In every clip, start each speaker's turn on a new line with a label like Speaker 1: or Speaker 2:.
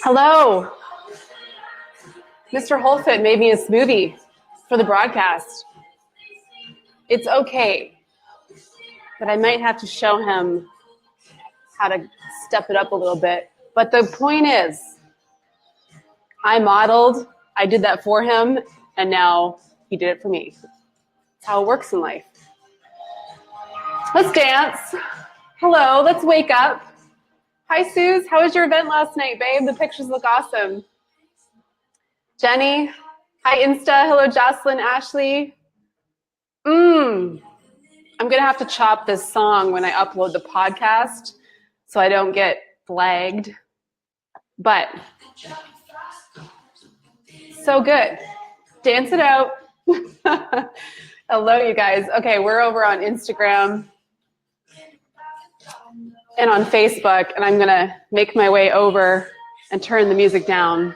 Speaker 1: Hello. Mr. Wholesale made me a smoothie for the broadcast. It's okay, but I might have to show him how to step it up a little bit. But the point is, I modeled, I did that for him, and now he did it for me. That's how it works in life. Let's dance. Hello, let's wake up. Hi, Suze. How was your event last night, babe? The pictures look awesome. Jenny. Hi, Insta. Hello, Jocelyn, Ashley. I'm going to have to chop this song when I upload the podcast so I don't get flagged. But so good. Dance it out. Hello, you guys. Okay, we're over on Instagram and on Facebook, and I'm going to make my way over and turn the music down.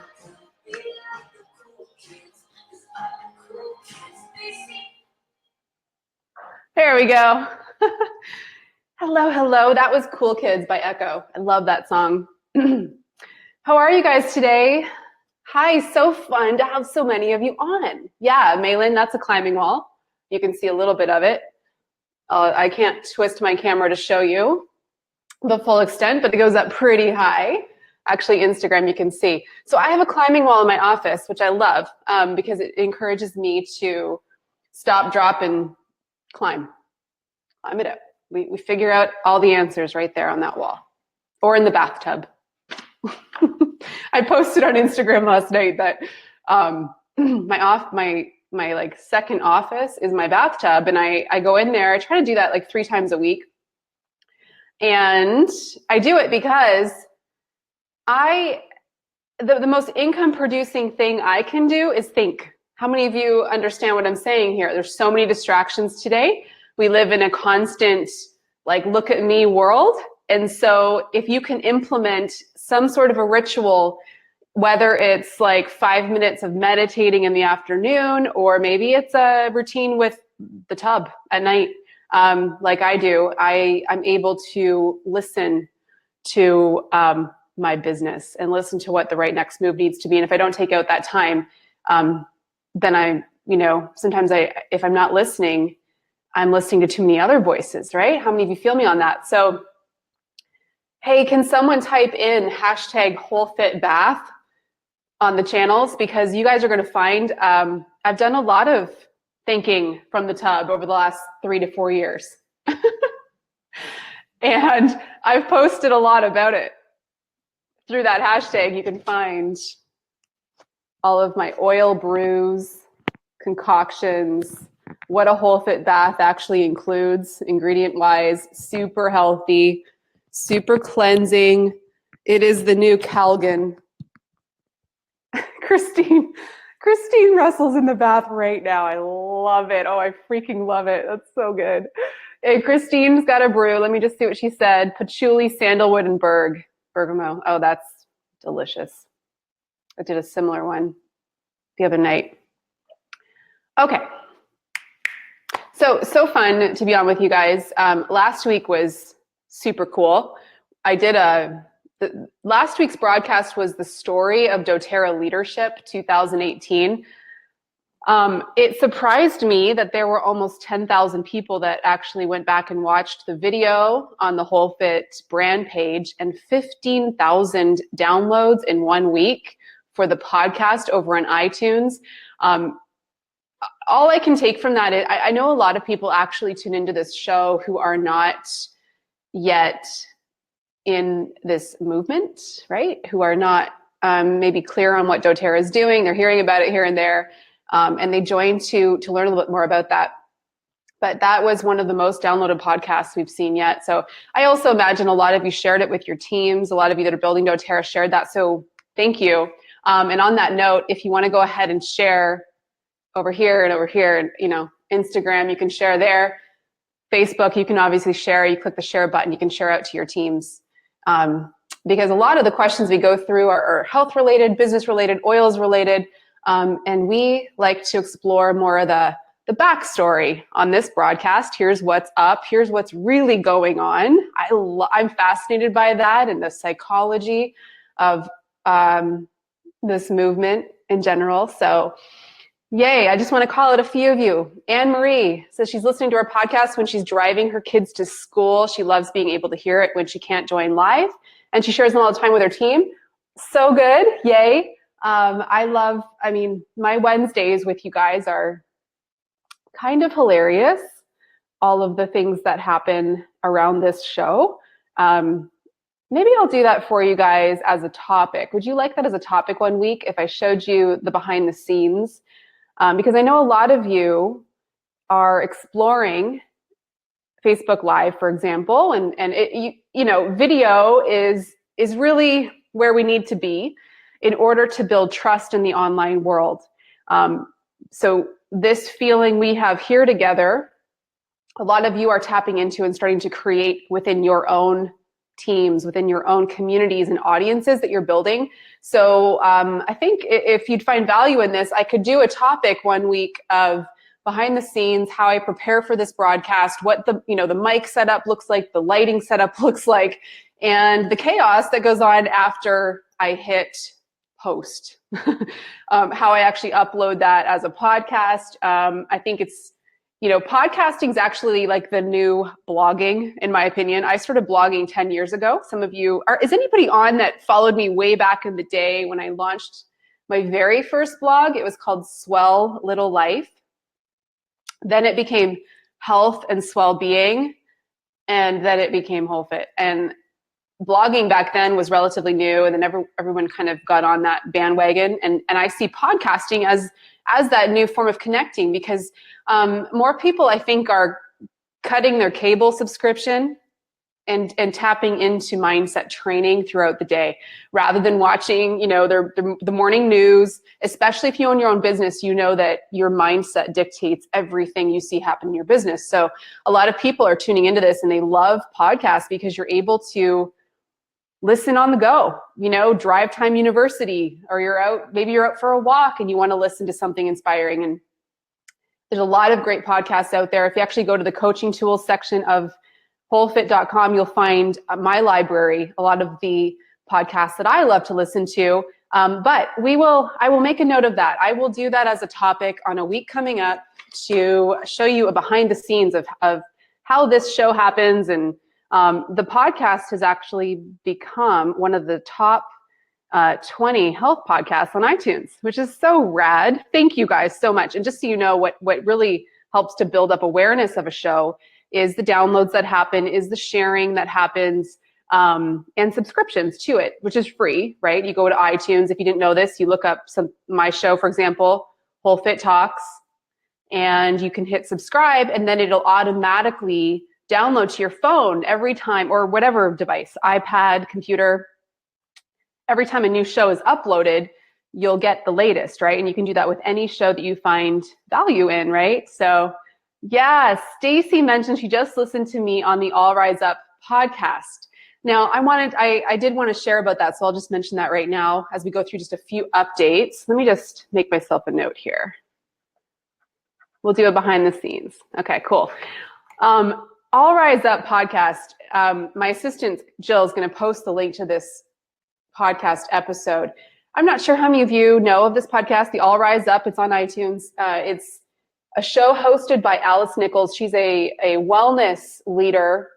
Speaker 1: There we go. Hello, hello. That was Cool Kids by Echo. I love that song. How are you guys today? Hi, so fun to have so many of you on. Yeah, Malin, that's a climbing wall. You can see a little bit of it. I can't twist my camera to show you the full extent, but it goes up pretty high. Actually, Instagram, you can see. So I have a climbing wall in my office, which I love because it encourages me to stop, drop, and climb it up. We figure out all the answers right there on that wall or in the bathtub. I posted on Instagram last night that my like second office is my bathtub, and I go in there. I try to do that like 3 times a week, and I do it because the most income producing thing I can do is think. How many of you understand what I'm saying here? There's so many distractions today. We live in a constant like look at me world. And so if you can implement some sort of a ritual, whether it's like 5 minutes of meditating in the afternoon, or maybe it's a routine with the tub at night, like I do, I'm able to listen to my business and listen to what the right next move needs to be. And if I don't take out that time, then sometimes if I'm not listening, I'm listening to too many other voices, right? How many of you feel me on that? So, hey, can someone type in #WholeFitBath on the channels? Because you guys are going to find I've done a lot of thinking from the tub over the last 3 to 4 years. And I've posted a lot about it. Through that hashtag, you can find all of my oil brews, concoctions, what a whole fit bath actually includes ingredient-wise, super healthy, super cleansing. It is the new Calgon. Christine Russell's in the bath right now. I love it. Oh, I freaking love it. That's so good. Hey, Christine's got a brew. Let me just see what she said. Patchouli, sandalwood, and bergamot. Oh, that's delicious. I did a similar one the other night. Okay. So fun to be on with you guys. Last week was super cool. Last week's broadcast was the story of DoTerra Leadership 2018. It surprised me that there were almost 10,000 people that actually went back and watched the video on the Whole Fit brand page, and 15,000 downloads in 1 week for the podcast over on iTunes. All I can take from that is I know a lot of people actually tune into this show who are not yet in this movement, right? Who are not maybe clear on what DoTerra is doing. They're hearing about it here and there, and they join to learn a little bit more about that. But that was one of the most downloaded podcasts we've seen yet. So I also imagine a lot of you shared it with your teams. A lot of you that are building DoTerra shared that. So thank you. And on that note, if you want to go ahead and share over here and over here, and Instagram, you can share there. Facebook, you can obviously share. You click the share button, you can share out to your teams. Because a lot of the questions we go through are health related, business related, oils related, and we like to explore more of the backstory on this broadcast. Here's what's up. Here's what's really going on. I'm fascinated by that and the psychology of this movement in general. So yay, I just want to call out a few of you. Anne Marie says she's listening to our podcast when she's driving her kids to school. She loves being able to hear it when she can't join live. And she shares them all the time with her team. So good, yay. My Wednesdays with you guys are kind of hilarious. All of the things that happen around this show. Maybe I'll do that for you guys as a topic. Would you like that as a topic one week if I showed you the behind the scenes? Because I know a lot of you are exploring Facebook Live, for example, and video is really where we need to be in order to build trust in the online world. So this feeling we have here together, a lot of you are tapping into and starting to create within your own teams, within your own communities and audiences that you're building. So I think if you'd find value in this, I could do a topic one week of behind the scenes, how I prepare for this broadcast, what the mic setup looks like, the lighting setup looks like, and the chaos that goes on after I hit post. How I actually upload that as a podcast. I think it's, podcasting is actually like the new blogging, in my opinion. I started blogging 10 years ago. Some of you is anybody on that followed me way back in the day when I launched my very first blog? It was called Swell Little Life. Then it became Health and Swell Being, and then it became Whole Fit. And blogging back then was relatively new, and then everyone kind of got on that bandwagon. And I see podcasting as that new form of connecting, because more people, I think, are cutting their cable subscription and tapping into mindset training throughout the day, rather than watching, the morning news. Especially if you own your own business, you know that your mindset dictates everything you see happen in your business. So a lot of people are tuning into this, and they love podcasts because you're able to listen on the go, Drive Time University, or maybe you're out for a walk and you want to listen to something inspiring. And there's a lot of great podcasts out there. If you actually go to the coaching tools section of wholefit.com, you'll find my library, a lot of the podcasts that I love to listen to. But I will make a note of that. I will do that as a topic on a week coming up to show you a behind the scenes of how this show happens. And the podcast has actually become one of the top 20 health podcasts on iTunes, which is so rad. Thank you guys so much. And just so you know, what really helps to build up awareness of a show is the downloads that happen, is the sharing that happens, and subscriptions to it, which is free, right? You go to iTunes. If you didn't know this, you look up my show, for example, Whole Fit Talks, and you can hit subscribe, and then it'll automatically download to your phone every time, or whatever device, iPad, computer. Every time a new show is uploaded, you'll get the latest, right? And you can do that with any show that you find value in, right? So yeah, Stacy mentioned she just listened to me on the All Rise Up podcast. Now I did want to share about that, so I'll just mention that right now as we go through just a few updates. Let me just make myself a note here. We'll do a behind the scenes. Okay, cool. All Rise Up podcast. My assistant Jill is going to post the link to this podcast episode. I'm not sure how many of you know of this podcast, the All Rise Up. It's on iTunes. It's a show hosted by Alice Nichols. She's a wellness leader,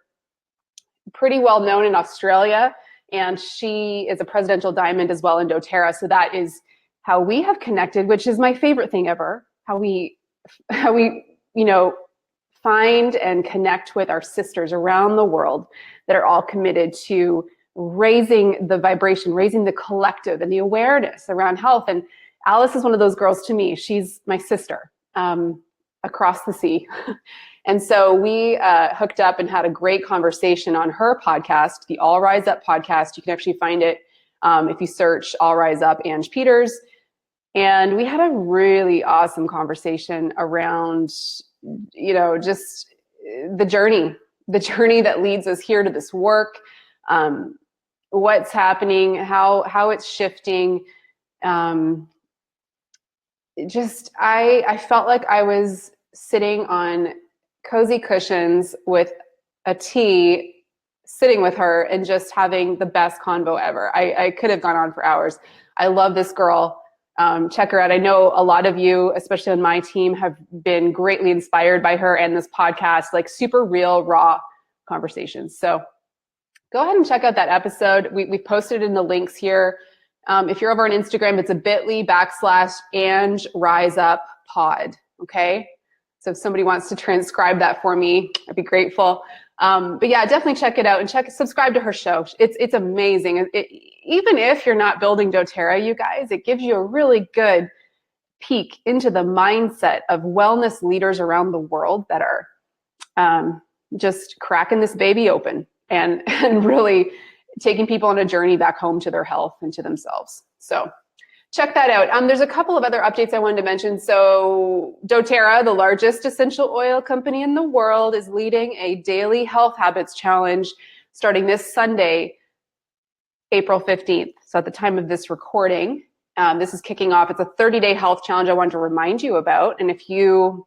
Speaker 1: pretty well known in Australia, and she is a presidential diamond as well in DoTerra. So that is how we have connected, which is my favorite thing ever. How we find and connect with our sisters around the world that are all committed to raising the vibration, raising the collective and the awareness around health. And Alice is one of those girls to me. She's my sister across the sea. And so we hooked up and had a great conversation on her podcast, the All Rise Up podcast. You can actually find it if you search All Rise Up Ange Peters. And we had a really awesome conversation around, just the journey that leads us here to this work, what's happening, how it's shifting. I felt like I was sitting on cozy cushions with a tea, sitting with her and just having the best convo ever. I could have gone on for hours. I love this girl. Check her out. I know a lot of you, especially on my team, have been greatly inspired by her and this podcast, like super real, raw conversations. So go ahead and check out that episode. We posted in the links here. If you're over on Instagram, it's a bit.ly/AngeRiseUpPod. Okay. So if somebody wants to transcribe that for me, I'd be grateful. But yeah, definitely check it out and subscribe to her show. It's amazing. Even if you're not building doTerra, you guys, it gives you a really good peek into the mindset of wellness leaders around the world that are just cracking this baby open and really taking people on a journey back home to their health and to themselves. So check that out. There's a couple of other updates I wanted to mention. So doTerra, the largest essential oil company in the world, is leading a daily health habits challenge starting this Sunday, April 15th. So at the time of this recording, this is kicking off. It's a 30-day health challenge I wanted to remind you about. And if you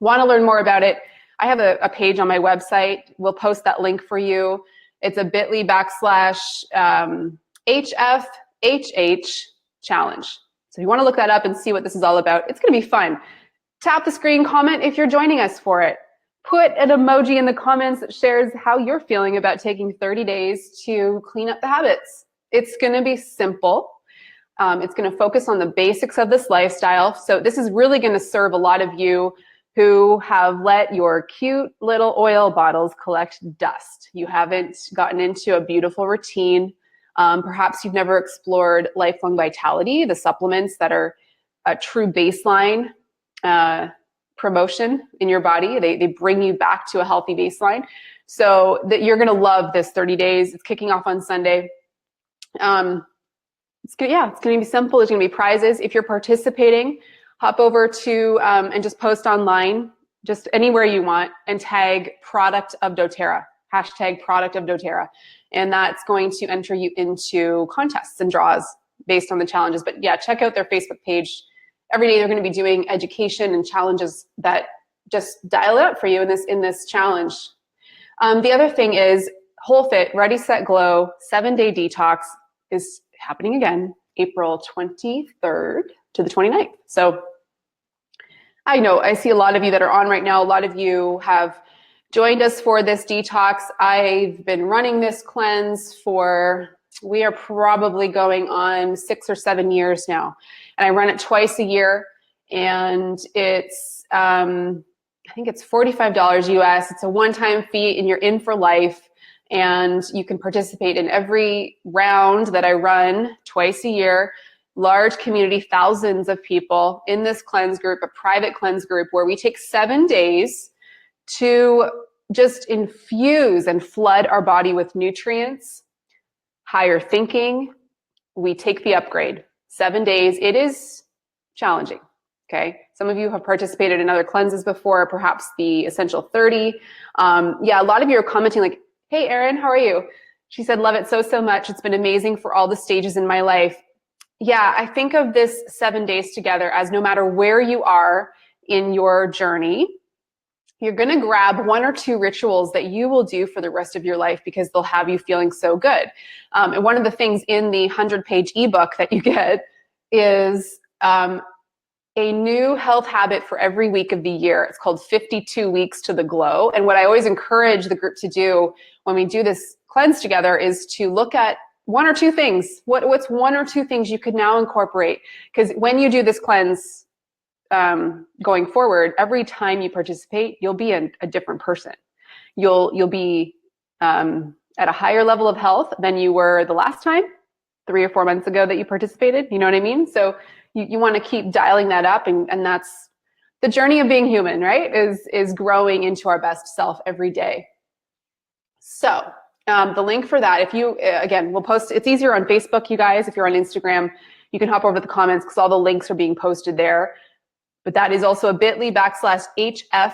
Speaker 1: want to learn more about it, I have a page on my website. We'll post that link for you. It's a bit.ly/HFHH challenge. So if you want to look that up and see what this is all about, it's going to be fun. Tap the screen, comment if you're joining us for it. Put an emoji in the comments that shares how you're feeling about taking 30 days to clean up the habits. It's going to be simple. It's going to focus on the basics of this lifestyle. So this is really going to serve a lot of you who have let your cute little oil bottles collect dust. You haven't gotten into a beautiful routine. Perhaps you've never explored Lifelong Vitality, the supplements that are a true baseline promotion in your body. They bring you back to a healthy baseline. So that you're going to love this 30 days. It's kicking off on Sunday. It's going to be simple. There's going to be prizes. If you're participating, hop over to and just post online, just anywhere you want, and tag product of doTerra, #product of doTerra. And that's going to enter you into contests and draws based on the challenges. But yeah, check out their Facebook page. Every day they're going to be doing education and challenges that just dial it up for you in this challenge. The other thing is Whole Fit Ready, Set, Glow 7-day detox is happening again, April 23rd to the 29th. So I know I see a lot of you that are on right now. A lot of you have joined us for this detox. I've been running this cleanse we are probably going on 6 or 7 years now. And I run it twice a year, and it's, I think it's $45 US. It's a one-time fee and you're in for life, and you can participate in every round that I run twice a year. Large community, thousands of people in this cleanse group, a private cleanse group where we take 7 days to just infuse and flood our body with nutrients, higher thinking. We take the upgrade. 7 days. It is challenging. Okay. Some of you have participated in other cleanses before, perhaps the Essential 30. Yeah, a lot of you are commenting like, hey, Erin, how are you? She said, love it so much. It's been amazing for all the stages in my life. Yeah, I think of this 7 days together as no matter where you are in your journey, you're going to grab 1 or 2 rituals that you will do for the rest of your life because they'll have you feeling so good. And one of the things in the 100-page ebook that you get is a new health habit for every week of the year. It's called 52 Weeks to the Glow. And what I always encourage the group to do when we do this cleanse together is to look at 1 or 2 things. What's 1 or 2 things you could now incorporate? Because when you do this cleanse, going forward, every time you participate, you'll be a different person. You'll be at a higher level of health than you were the last time, 3 or 4 months ago that you participated. You know what I mean? So you want to keep dialing that up, and that's the journey of being human, right? Is growing into our best self every day. So the link for that, if you, again, we'll post, it's easier on Facebook, you guys. If you're on Instagram, you can hop over to the comments because all the links are being posted there. But that is also a bit.ly /HF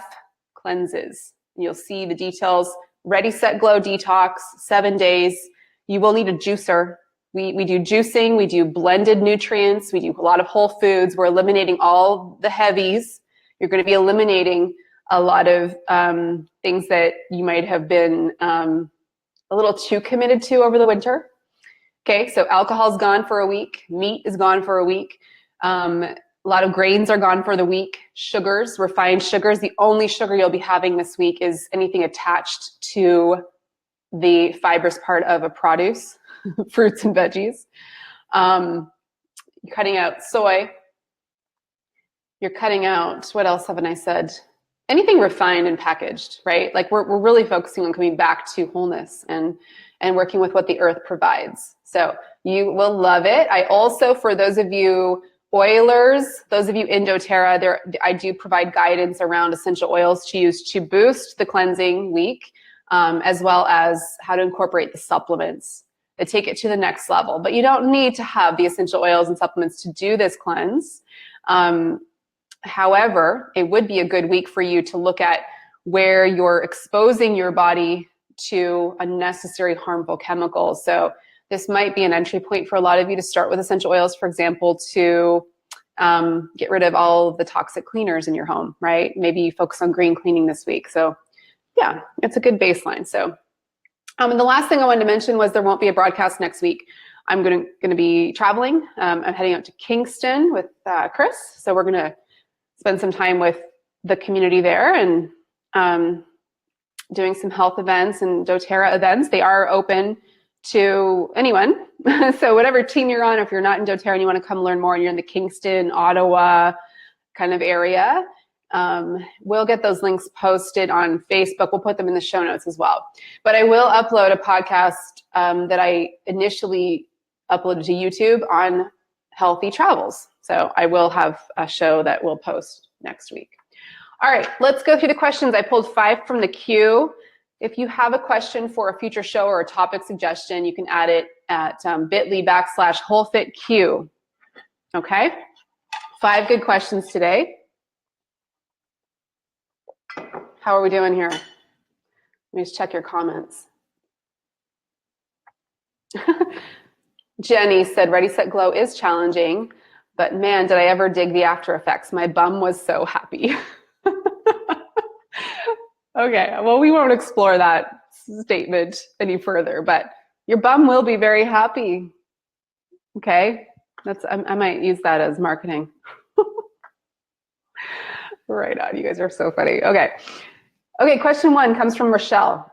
Speaker 1: cleanses. You'll see the details. Ready, Set, Glow Detox, 7 days. You will need a juicer. We do juicing, we do blended nutrients, we do a lot of whole foods. We're eliminating all the heavies. You're going to be eliminating a lot of things that you might have been a little too committed to over the winter. Okay, so alcohol's gone for a week. Meat is gone for a week. A lot of grains are gone for the week. Sugars, refined sugars. The only sugar you'll be having this week is anything attached to the fibrous part of a produce, fruits and veggies. You're cutting out soy. You're cutting out, what else haven't I said? Anything refined and packaged, right? Like we're really focusing on coming back to wholeness and working with what the earth provides. So you will love it. I also, for those of you oilers, those of you in doTerra, I do provide guidance around essential oils to use to boost the cleansing week, as well as how to incorporate the supplements that take it to the next level. But you don't need to have the essential oils and supplements to do this cleanse. However, it would be a good week for you to look at where you're exposing your body to unnecessary harmful chemicals. So this might be an entry point for a lot of you to start with essential oils, for example, to get rid of all of the toxic cleaners in your home, right? Maybe you focus on green cleaning this week. So yeah, it's a good baseline. So and the last thing I wanted to mention was there won't be a broadcast next week. I'm going to be traveling. I'm heading out to Kingston with Chris. So we're going to spend some time with the community there and doing some health events and doTerra events. They are open to anyone. So whatever team you're on, if you're not in doTerra and you want to come learn more and you're in the Kingston, Ottawa kind of area, we'll get those links posted on Facebook. We'll put them in the show notes as well. But I will upload a podcast that I initially uploaded to YouTube on healthy travels. So I will have a show that we'll post next week. All right, let's go through the questions. I pulled 5 from the queue. If you have a question for a future show or a topic suggestion, you can add it at bit.ly/WholeFitQ. Okay, 5 good questions today. How are we doing here? Let me just check your comments. Jenny said, Ready, Set, Glow is challenging, but man, did I ever dig the after effects. My bum was so happy. Okay, well, we won't explore that statement any further, but your bum will be very happy. Okay, I might use that as marketing. Right on, you guys are so funny. Okay, question 1 comes from Rochelle.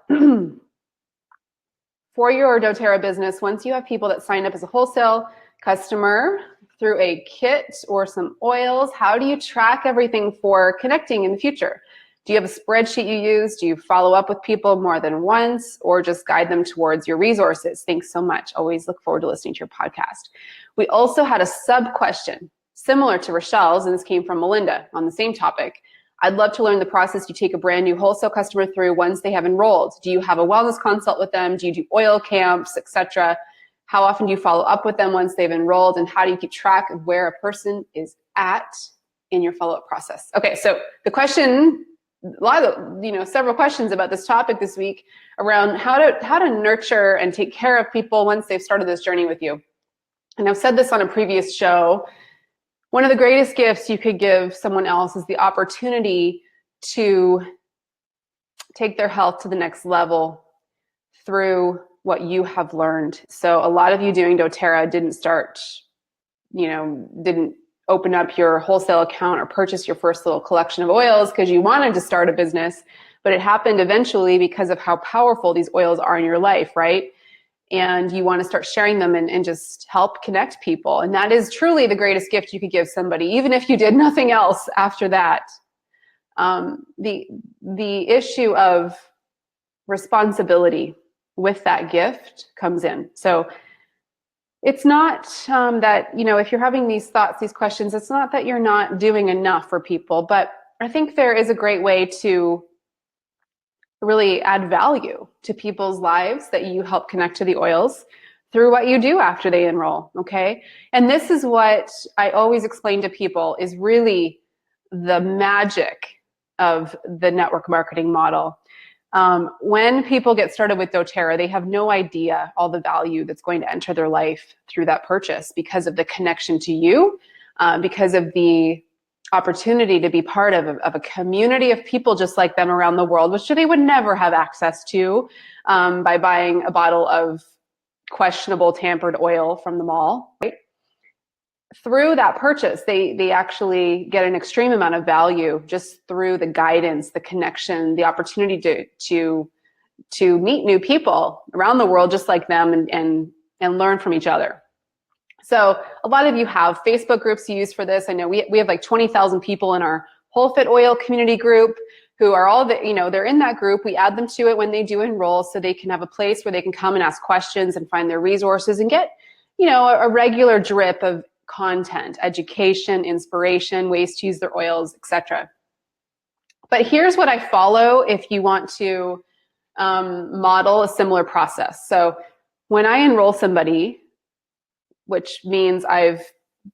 Speaker 1: For your doTerra business, once you have people that sign up as a wholesale customer through a kit or some oils, how do you track everything for connecting in the future? Do you have a spreadsheet you use? Do you follow up with people more than once or just guide them towards your resources? Thanks so much. Always look forward to listening to your podcast. We also had a sub question similar to Rochelle's, and this came from Melinda on the same topic. I'd love to learn the process you take a brand new wholesale customer through once they have enrolled. Do you have a wellness consult with them? Do you do oil camps, etc.? How often do you follow up with them once they've enrolled? And how do you keep track of where a person is at in your follow-up process? Okay, so the question, several questions about this topic this week around how to nurture and take care of people once they've started this journey with you. And I've said this on a previous show. One of the greatest gifts you could give someone else is the opportunity to take their health to the next level through what you have learned. So a lot of you doing doTerra didn't open up your wholesale account or purchase your first little collection of oils because you wanted to start a business, but it happened eventually because of how powerful these oils are in your life, right? And you want to start sharing them and just help connect people. And that is truly the greatest gift you could give somebody, even if you did nothing else after that. The issue of responsibility with that gift comes in. So it's not that, if you're having these thoughts, these questions, it's not that you're not doing enough for people, but I think there is a great way to really add value to people's lives that you help connect to the oils through what you do after they enroll, okay? And this is what I always explain to people is really the magic of the network marketing model. When people get started with doTerra, they have no idea all the value that's going to enter their life through that purchase because of the connection to you, because of the opportunity to be part of a community of people just like them around the world, which they would never have access to by buying a bottle of questionable tampered oil from the mall, right? Through that purchase, they actually get an extreme amount of value just through the guidance, the connection, the opportunity to meet new people around the world just like them and learn from each other. So a lot of you have Facebook groups you use for this. I know we have like 20,000 people in our Whole Fit Oil community group who are all they're in that group. We add them to it when they do enroll so they can have a place where they can come and ask questions and find their resources and get, a regular drip of content, education, inspiration, ways to use their oils, etc. But here's what I follow if you want to model a similar process. So when I enroll somebody, which means I've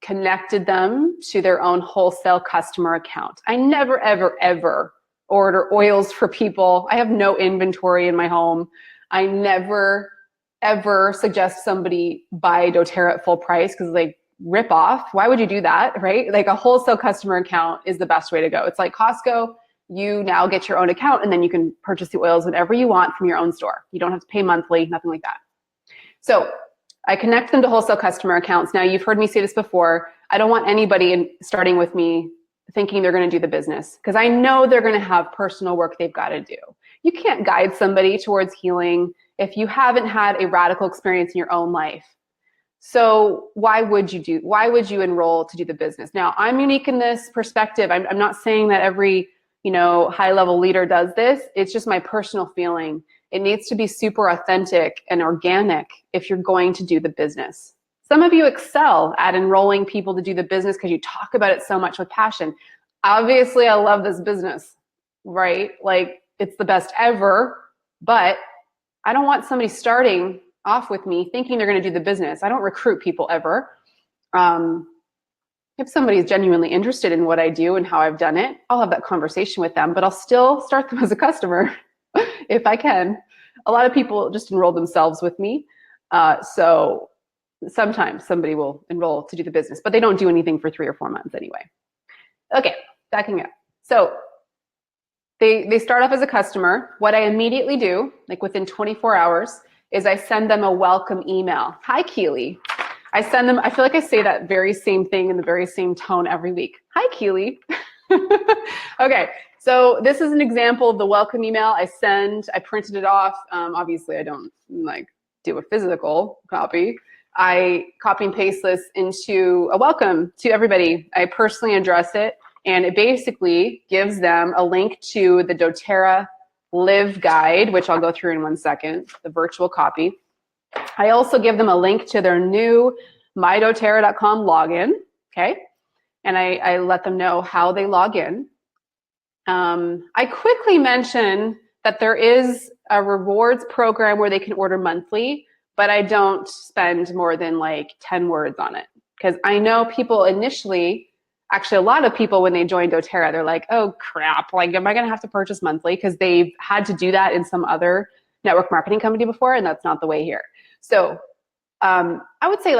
Speaker 1: connected them to their own wholesale customer account. I never, ever, ever order oils for people. I have no inventory in my home. I never, ever suggest somebody buy doTerra at full price because rip off. Why would you do that, right? Like a wholesale customer account is the best way to go. It's like Costco. You now get your own account and then you can purchase the oils whenever you want from your own store. You don't have to pay monthly, nothing like that. So I connect them to wholesale customer accounts. Now, you've heard me say this before. I don't want anybody starting with me thinking they're going to do the business because I know they're going to have personal work they've got to do. You can't guide somebody towards healing if you haven't had a radical experience in your own life. So why would you enroll to do the business? Now, I'm unique in this perspective. I'm not saying that every high-level leader does this. It's just my personal feeling. It needs to be super authentic and organic if you're going to do the business. Some of you excel at enrolling people to do the business because you talk about it so much with passion. Obviously, I love this business, right? Like, it's the best ever, but I don't want somebody starting off with me thinking they're going to do the business. I don't recruit people ever. If somebody's genuinely interested in what I do and how I've done it, I'll have that conversation with them, but I'll still start them as a customer if I can. A lot of people just enroll themselves with me. So sometimes somebody will enroll to do the business, but they don't do anything for 3 or 4 months anyway. Okay, backing up. So they start off as a customer. What I immediately do, like within 24 hours, is I send them a welcome email. Hi, Keely. I send them, I feel like I say that very same thing in the very same tone every week. Hi, Keely. Okay, so this is an example of the welcome email I send. I printed it off. Obviously, I don't do a physical copy. I copy and paste this into a welcome to everybody. I personally address it, and it basically gives them a link to the doTerra Live Guide, which I'll go through in 1 second, the virtual copy. I also give them a link to their new mydoterra.com login, okay? And I let them know how they log in. I quickly mention that there is a rewards program where they can order monthly, but I don't spend more than 10 words on it because I know people initially, actually a lot of people when they join doTerra, they're like, oh crap, am I gonna have to purchase monthly? Because they've had to do that in some other network marketing company before, and that's not the way here. So I would say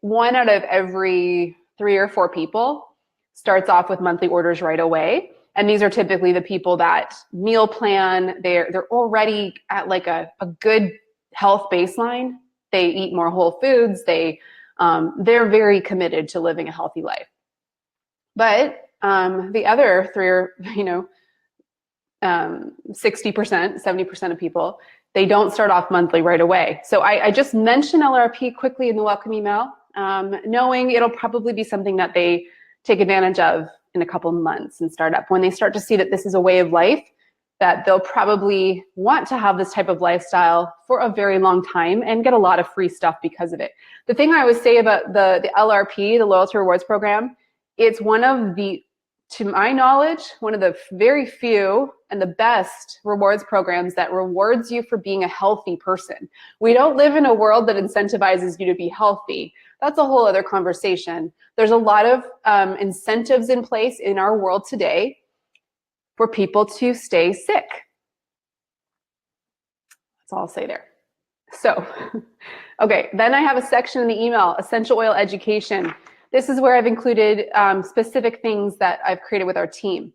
Speaker 1: 1 out of every 3 or 4 people starts off with monthly orders right away. And these are typically the people that meal plan, they're already at a good health baseline. They eat more whole foods. They're very committed to living a healthy life. But the other 3 or 60%, 70% of people, they don't start off monthly right away. So I just mention LRP quickly in the welcome email, knowing it'll probably be something that they take advantage of in a couple of months and start up. When they start to see that this is a way of life, that they'll probably want to have this type of lifestyle for a very long time and get a lot of free stuff because of it. The thing I always say about the LRP, the Loyalty Rewards Program, it's one of the, to my knowledge, one of the very few and the best rewards programs that rewards you for being a healthy person. We don't live in a world that incentivizes you to be healthy. That's a whole other conversation. There's a lot of incentives in place in our world today for people to stay sick. That's all I'll say there. So, okay, then I have a section in the email, essential oil education. This is where I've included specific things that I've created with our team.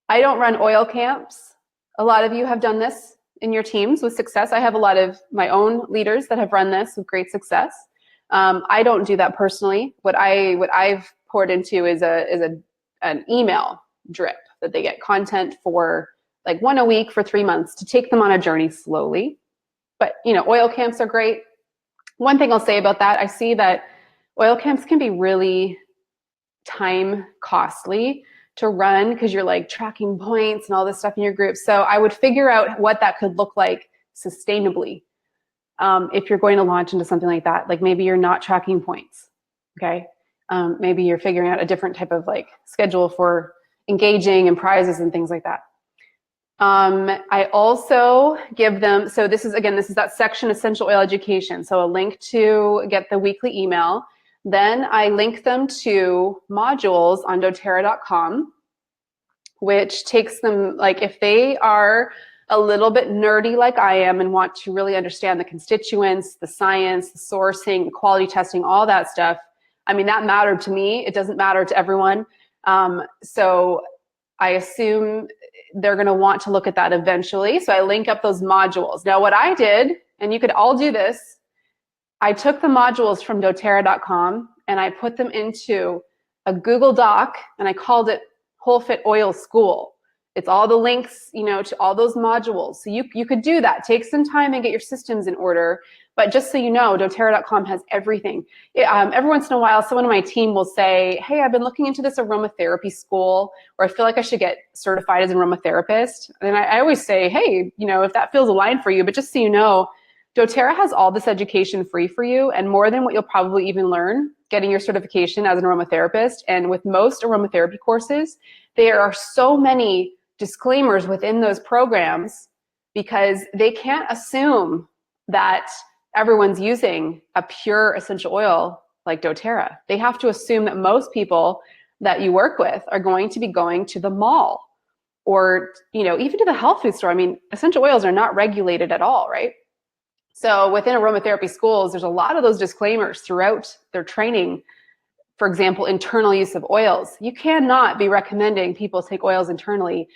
Speaker 1: I don't run oil camps. A lot of you have done this in your teams with success. I have a lot of my own leaders that have run this with great success. I don't do that personally. What I've poured into is an email drip that they get content for like one a week for 3 months to take them on a journey slowly. But oil camps are great. One thing I'll say about that, I see that oil camps can be really time costly to run because you're like tracking points and all this stuff in your group. So I would figure out what that could look like sustainably. If you're going to launch into something like that, like maybe you're not tracking points, okay? Maybe you're figuring out a different type of like schedule for engaging and prizes and things like that. I also give them, so this is that section, essential oil education. So a link to get the weekly email. Then I link them to modules on doTerra.com, which takes them, like if they are a little bit nerdy like I am and want to really understand the constituents, the science, the sourcing, the quality testing, all that stuff. I mean, that mattered to me. It doesn't matter to everyone. So I assume they're going to want to look at that eventually. So I link up those modules. Now what I did, and you could all do this, I took the modules from doTerra.com and I put them into a Google Doc and I called it Whole Fit Oil School. It's all the links, to all those modules. So you could do that. Take some time and get your systems in order. But just so you know, doTerra.com has everything. Every once in a while, someone on my team will say, hey, I've been looking into this aromatherapy school, or I feel like I should get certified as an aromatherapist. And I always say, hey, if that feels aligned for you, but just so you know, doTerra has all this education free for you and more than what you'll probably even learn getting your certification as an aromatherapist. And with most aromatherapy courses, there are so many disclaimers within those programs because they can't assume that everyone's using a pure essential oil like doTerra. They have to assume that most people that you work with are going to be going to the mall or, even to the health food store. I mean, essential oils are not regulated at all, right? So within aromatherapy schools, there's a lot of those disclaimers throughout their training. For example, internal use of oils. You cannot be recommending people take oils internally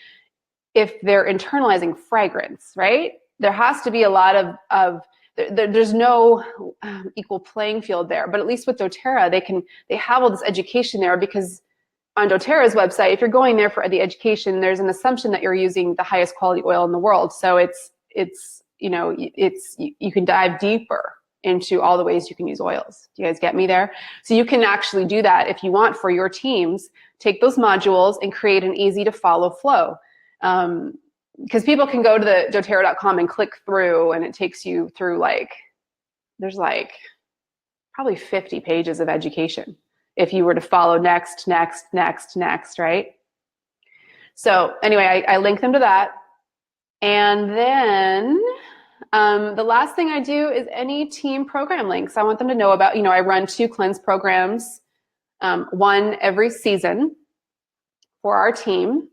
Speaker 1: if they're internalizing fragrance, right? There has to be a lot of there's no equal playing field there. But at least with doTerra, they have all this education there because on doTerra's website, if you're going there for the education, there's an assumption that you're using the highest quality oil in the world. So you can dive deeper into all the ways you can use oils. Do you guys get me there? So you can actually do that if you want for your teams. Take those modules and create an easy to follow flow. Because people can go to the doTerra.com and click through and it takes you through there's probably 50 pages of education if you were to follow next, right? So anyway, I link them to that. And then the last thing I do is any team program links. I want them to know about, I run 2 cleanse programs, one every season for our team.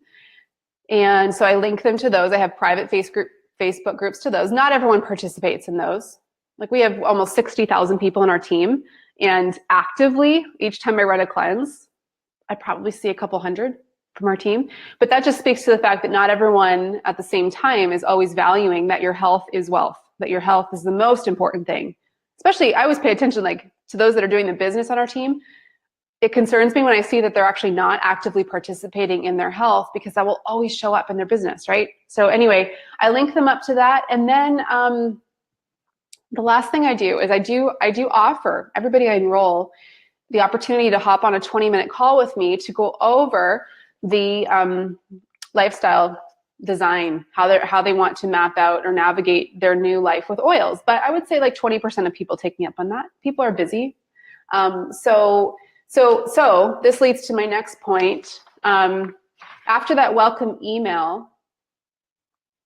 Speaker 1: And so I link them to those. I have private Facebook groups to those. Not everyone participates in those. Like we have almost 60,000 people in our team. And actively, each time I run a cleanse, I probably see a couple hundred from our team. But that just speaks to the fact that not everyone at the same time is always valuing that your health is wealth, that your health is the most important thing. Especially, I always pay attention to those that are doing the business on our team. It concerns me when I see that they're actually not actively participating in their health because that will always show up in their business, right? So anyway, I link them up to that. And then the last thing I do is I do offer everybody I enroll the opportunity to hop on a 20-minute call with me to go over the lifestyle design, how they want to map out or navigate their new life with oils. But I would say 20% of people take me up on that. People are busy. So this leads to my next point. After that welcome email,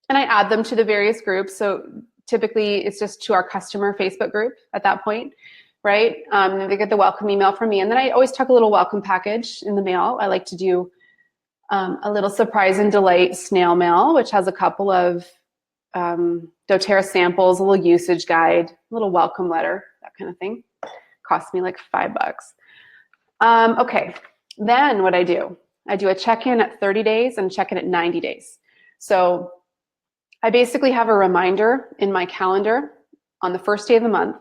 Speaker 1: and I add them to the various groups. So typically it's just to our customer Facebook group at that point, right? They get the welcome email from me. And then I always tuck a little welcome package in the mail. I like to do a little surprise and delight snail mail, which has a couple of doTerra samples, a little usage guide, a little welcome letter, that kind of thing. Cost me like $5. Okay, then what I do a check-in at 30 days and check-in at 90 days. So I basically have a reminder in my calendar on the first day of the month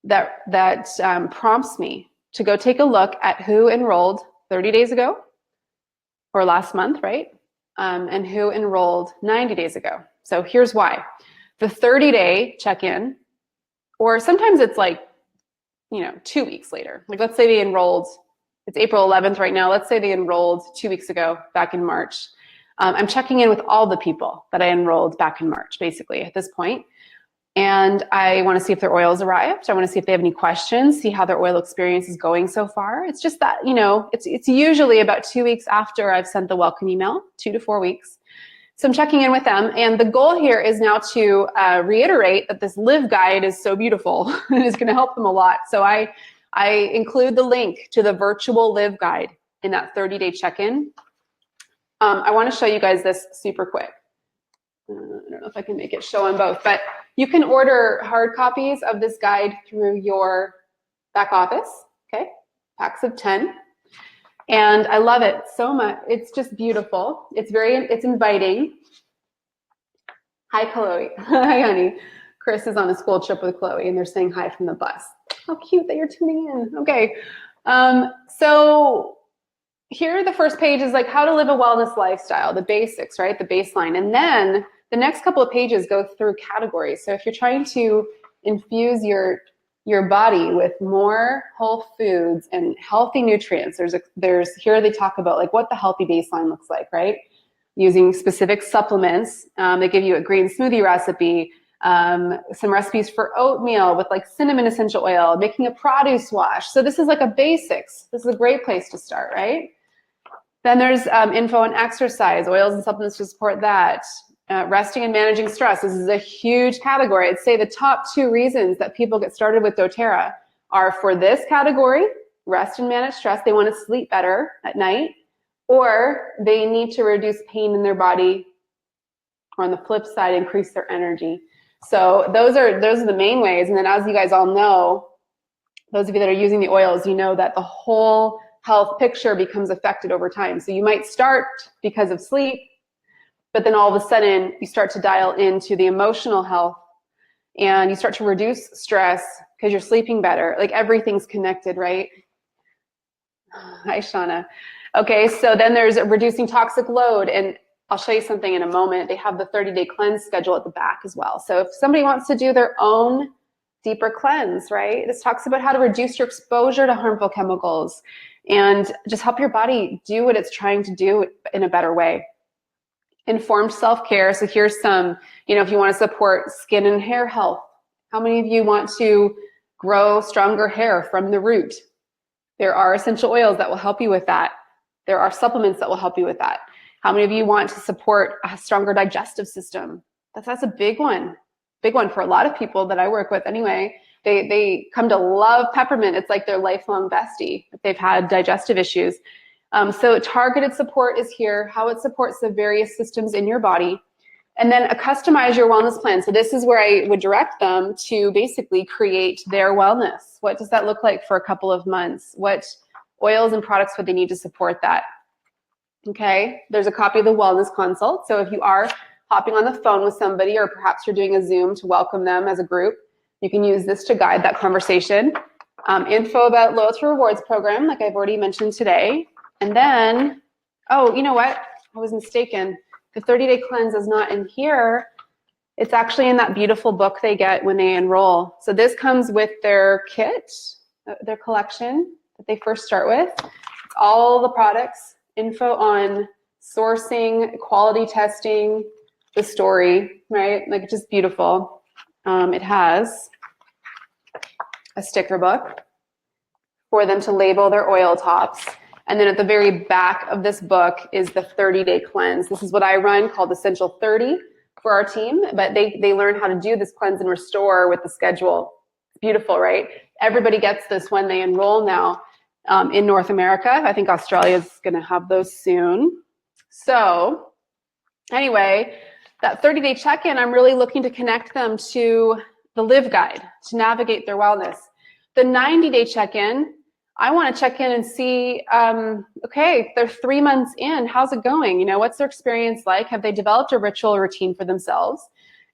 Speaker 1: that prompts me to go take a look at who enrolled 30 days ago or last month, right? And who enrolled 90 days ago. So here's why. The 30-day check-in, or sometimes it's like, 2 weeks later. Like let's say they enrolled, it's April 11th right now. Let's say they enrolled 2 weeks ago, back in March. I'm checking in with all the people that I enrolled back in March, basically, at this point. And I want to see if their oil's arrived. I want to see if they have any questions, see how their oil experience is going so far. It's just that, it's usually about 2 weeks after I've sent the welcome email, 2 to 4 weeks. So I'm checking in with them. And the goal here is now to reiterate that this live guide is so beautiful and is going to help them a lot. So I include the link to the virtual live guide in that 30-day check-in. I want to show you guys this super quick. I don't know if I can make it show on both, but you can order hard copies of this guide through your back office, okay? Packs of 10. And I love it so much. It's just beautiful. It's inviting. Hi, Chloe. Hi, honey. Chris is on a school trip with Chloe, and they're saying hi from the bus. How cute that you're tuning in. Okay. So here, the first page is like how to live a wellness lifestyle, the basics, right? The baseline. And then the next couple of pages go through categories. So if you're trying to infuse your body with more whole foods and healthy nutrients, there's here they talk about like what the healthy baseline looks like, right? Using specific supplements. They give you a green smoothie recipe, some recipes for oatmeal with like cinnamon essential oil, making a produce wash. So this is like a basics. This is a great place to start, right? Then there's info on exercise, oils and supplements to support that. Resting and managing stress. This is a huge category. I'd say the top 2 reasons that people get started with doTerra are for this category, rest and manage stress. They want to sleep better at night, or they need to reduce pain in their body, or on the flip side, increase their energy. So those are the main ways. And then as you guys all know, those of you that are using the oils, you know that the whole health picture becomes affected over time. So you might start because of sleep, but then all of a sudden you start to dial into the emotional health and you start to reduce stress because you're sleeping better. Like everything's connected, right? Hi, Shauna. Okay, so then there's reducing toxic load, and I'll show you something in a moment. They have the 30-day cleanse schedule at the back as well. So if somebody wants to do their own deeper cleanse, right? This talks about how to reduce your exposure to harmful chemicals and just help your body do what it's trying to do in a better way. Informed self-care. So here's some, if you want to support skin and hair health, how many of you want to grow stronger hair from the root? There are essential oils that will help you with that. There are supplements that will help you with that. How many of you want to support a stronger digestive system? That's a big one for a lot of people that I work with anyway. They come to love peppermint. It's like their lifelong bestie if they've had digestive issues. So targeted support is here, how it supports the various systems in your body. And then customize your wellness plan. So this is where I would direct them to basically create their wellness. What does that look like for a couple of months? What oils and products would they need to support that? Okay, there's a copy of the wellness consult. So if you are hopping on the phone with somebody, or perhaps you're doing a Zoom to welcome them as a group, you can use this to guide that conversation. Info about loyalty rewards program, like I've already mentioned today. And then, oh, you know what? I was mistaken. The 30-day cleanse is not in here. It's actually in that beautiful book they get when they enroll. So this comes with their kit, their collection that they first start with. It's all the products, info on sourcing, quality testing, the story, right? Like, just beautiful. It has a sticker book for them to label their oil tops. And then at the very back of this book is the 30-day cleanse. This is what I run, called Essential 30 for our team, but they learn how to do this cleanse and restore with the schedule. It's beautiful, right? Everybody gets this when they enroll now in North America. I think Australia is going to have those soon. So anyway, That 30-day check-in, I'm really looking to connect them to the Live Guide to navigate their wellness. The 90-day check-in, I want to check in and see, okay, they're 3 months in, how's it going? You know, what's their experience like? Have they developed a ritual or routine for themselves?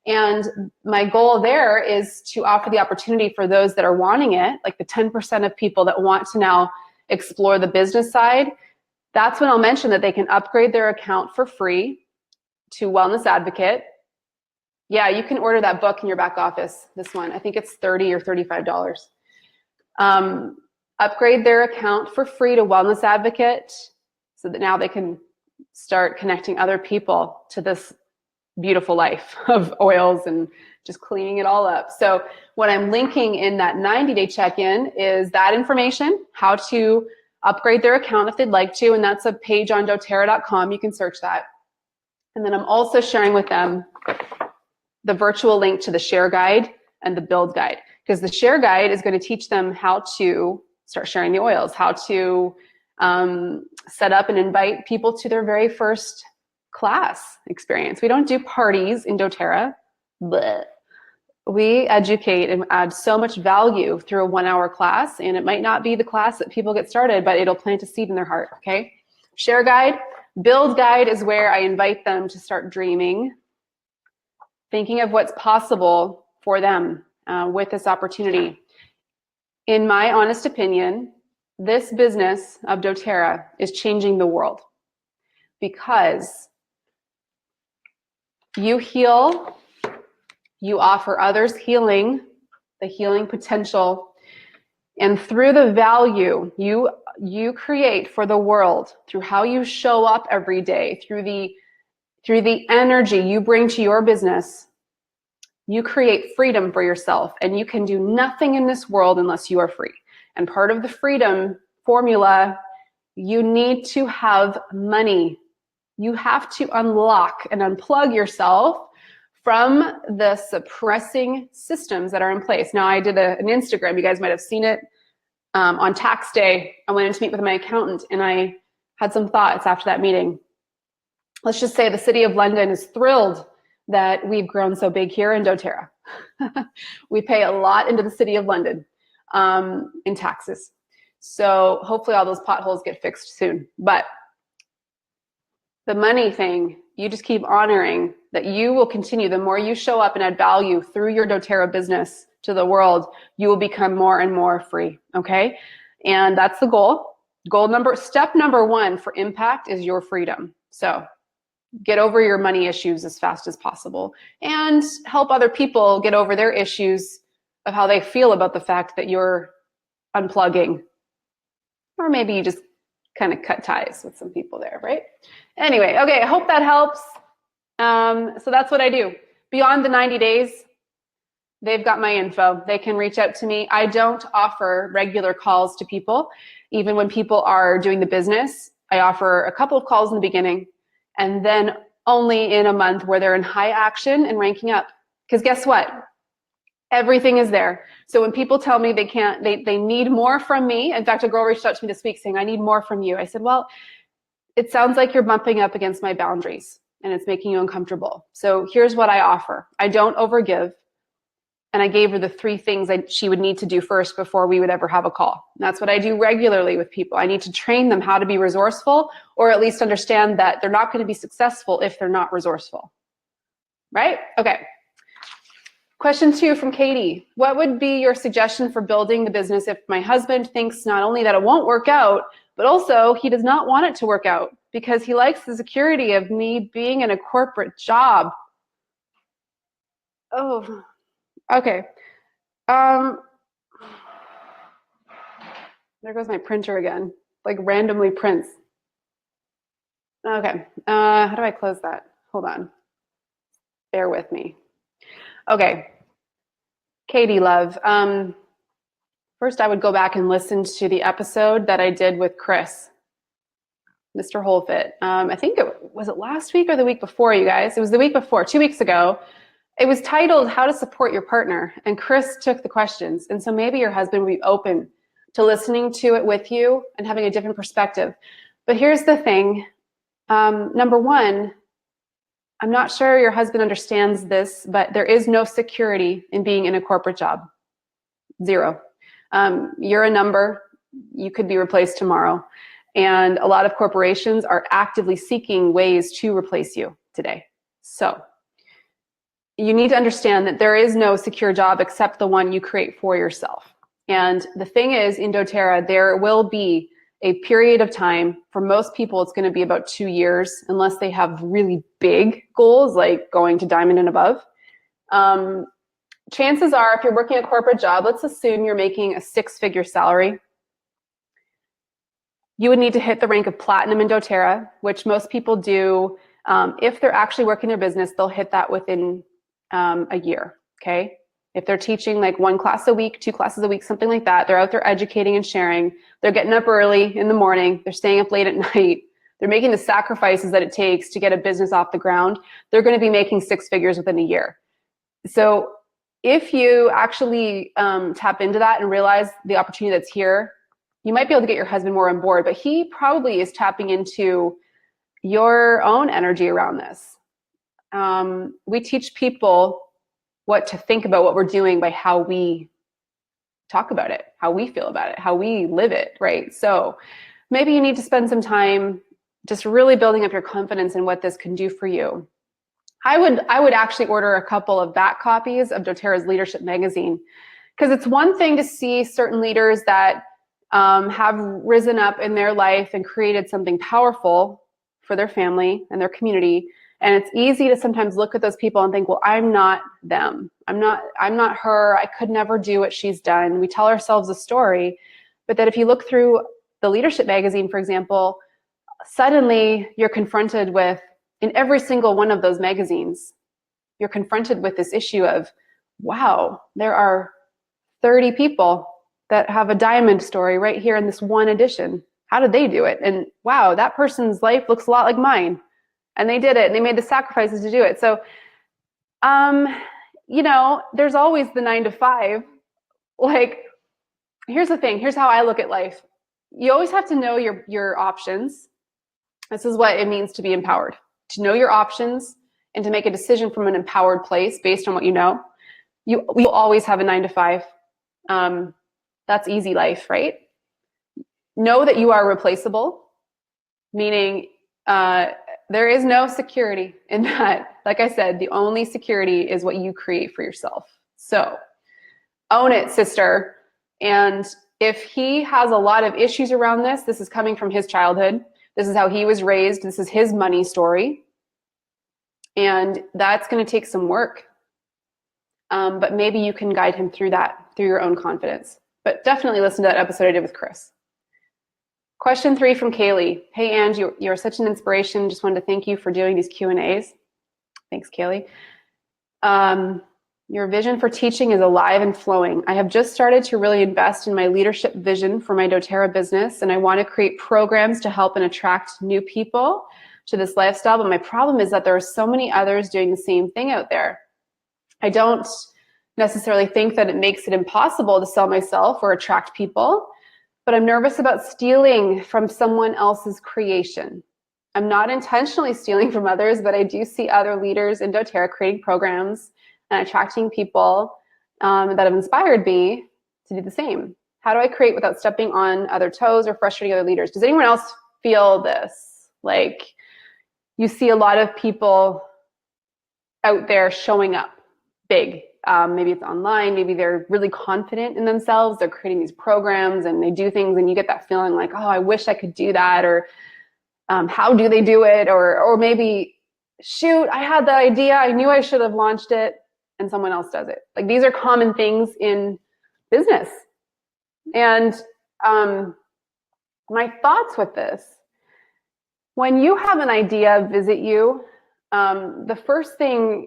Speaker 1: And my goal there is to offer the opportunity for those that are wanting it, like the 10% of people that want to now explore the business side. That's when I'll mention that they can upgrade their account for free to Wellness Advocate. Yeah, you can order that book in your back office, this one. I think it's $30 or $35. Upgrade their account for free to Wellness Advocate so that now they can start connecting other people to this beautiful life of oils and just cleaning it all up. So what I'm linking in that 90-day check-in is that information, how to upgrade their account if they'd like to, and that's a page on doTerra.com. You can search that. And then I'm also sharing with them the virtual link to the share guide and the build guide, because the share guide is going to teach them how to start sharing the oils, how to set up and invite people to their very first class experience. We don't do parties in doTerra, but we educate and add so much value through a 1-hour class, and it might not be the class that people get started, but it'll plant a seed in their heart, okay? Share guide. Build guide is where I invite them to start dreaming, thinking of what's possible for them with this opportunity. In my honest opinion, this business of doTerra is changing the world, because you heal, you offer others healing, the healing potential, and through the value you create for the world, through how you show up every day, through the energy you bring to your business, you create freedom for yourself, and you can do nothing in this world unless you are free. And part of the freedom formula, you need to have money. You have to unlock and unplug yourself from the suppressing systems that are in place. Now, I did an Instagram, you guys might have seen it, on tax day. I went in to meet with my accountant, and I had some thoughts after that meeting. Let's just say the city of London is thrilled that we've grown so big here in doTerra. We pay a lot into the city of London in taxes. So hopefully all those potholes get fixed soon. But the money thing, you just keep honoring that you will continue. The more you show up and add value through your doTerra business to the world, you will become more and more free, okay? And that's the goal. Step number 1 for impact is your freedom. So get over your money issues as fast as possible and help other people get over their issues of how they feel about the fact that you're unplugging. Or maybe you just kind of cut ties with some people there, right? Anyway, okay, I hope that helps. So that's what I do. Beyond the 90 days, they've got my info. They can reach out to me. I don't offer regular calls to people. Even when people are doing the business, I offer a couple of calls in the beginning, and then only in a month where they're in high action and ranking up. Because guess what? Everything is there. So when people tell me they need more from me, in fact, a girl reached out to me this week saying, I need more from you. I said, well, it sounds like you're bumping up against my boundaries and it's making you uncomfortable. So here's what I offer. I don't overgive. And I gave her the 3 things she would need to do first before we would ever have a call. And that's what I do regularly with people. I need to train them how to be resourceful, or at least understand that they're not going to be successful if they're not resourceful. Right? Okay. Question 2 from Katie. What would be your suggestion for building the business if my husband thinks not only that it won't work out, but also he does not want it to work out because he likes the security of me being in a corporate job? Oh, okay. There goes my printer again, like randomly prints. Okay, how do I close that? Hold on, bear with me. Okay, Katie love, first I would go back and listen to the episode that I did with Chris, Mr. Wholefit. I think was it last week or the week before, you guys? It was the week before, 2 weeks ago. It was titled How to Support Your Partner, and Chris took the questions. And so maybe your husband will be open to listening to it with you and having a different perspective. But here's the thing. Number 1, I'm not sure your husband understands this, but there is no security in being in a corporate job. Zero. You're a number. You could be replaced tomorrow. And a lot of corporations are actively seeking ways to replace you today. So you need to understand that there is no secure job except the one you create for yourself. And the thing is, in doTERRA, there will be a period of time. For most people, it's going to be about 2 years, unless they have really big goals, like going to diamond and above. Chances are, if you're working a corporate job, let's assume you're making a 6-figure salary. You would need to hit the rank of platinum in doTERRA, which most people do. If they're actually working their business, they'll hit that within a year, okay? If they're teaching like 1 class a week, 2 classes a week, something like that, they're out there educating and sharing, they're getting up early in the morning, they're staying up late at night, they're making the sacrifices that it takes to get a business off the ground, they're going to be making 6 figures within a year. So if you actually tap into that and realize the opportunity that's here, you might be able to get your husband more on board, but he probably is tapping into your own energy around this. We teach people what to think about what we're doing by how we talk about it, how we feel about it, how we live it, right? So maybe you need to spend some time just really building up your confidence in what this can do for you. I would actually order a couple of back copies of doTERRA's Leadership Magazine, because it's one thing to see certain leaders that have risen up in their life and created something powerful for their family and their community. And it's easy to sometimes look at those people and think, well, I'm not them. I'm not her. I could never do what she's done. We tell ourselves a story, but that if you look through the Leadership Magazine, for example, suddenly you're confronted with, in every single one of those magazines, you're confronted with this issue of, wow, there are 30 people that have a diamond story right here in this one edition. How did they do it? And wow, that person's life looks a lot like mine. And they did it, and they made the sacrifices to do it. So, you know, there's always the 9 to 5. Like, here's the thing. Here's how I look at life. You always have to know your options. This is what it means to be empowered. To know your options and to make a decision from an empowered place based on what you know. We always have a 9 to 5. That's easy life, right? Know that you are replaceable, meaning there is no security in that. Like I said, the only security is what you create for yourself. So own it, sister. And if he has a lot of issues around this, this is coming from his childhood. This is how he was raised. This is his money story. And that's going to take some work. But maybe you can guide him through that, through your own confidence. But definitely listen to that episode I did with Chris. Question 3 from Kaylee. Hey, Ange, you're such an inspiration. Just wanted to thank you for doing these Q&As. Thanks, Kaylee. Your vision for teaching is alive and flowing. I have just started to really invest in my leadership vision for my doTERRA business, and I want to create programs to help and attract new people to this lifestyle. But my problem is that there are so many others doing the same thing out there. I don't necessarily think that it makes it impossible to sell myself or attract people, but I'm nervous about stealing from someone else's creation. I'm not intentionally stealing from others, but I do see other leaders in doTERRA creating programs and attracting people that have inspired me to do the same. How do I create without stepping on other toes or frustrating other leaders? Does anyone else feel this? Like, you see a lot of people out there showing up big. Maybe it's online, maybe they're really confident in themselves, they're creating these programs and they do things and you get that feeling like, oh, I wish I could do that, or how do they do it? Or maybe, shoot, I had that idea, I knew I should have launched it, and someone else does it. Like, these are common things in business. And my thoughts with this, when you have an idea visit you, the first thing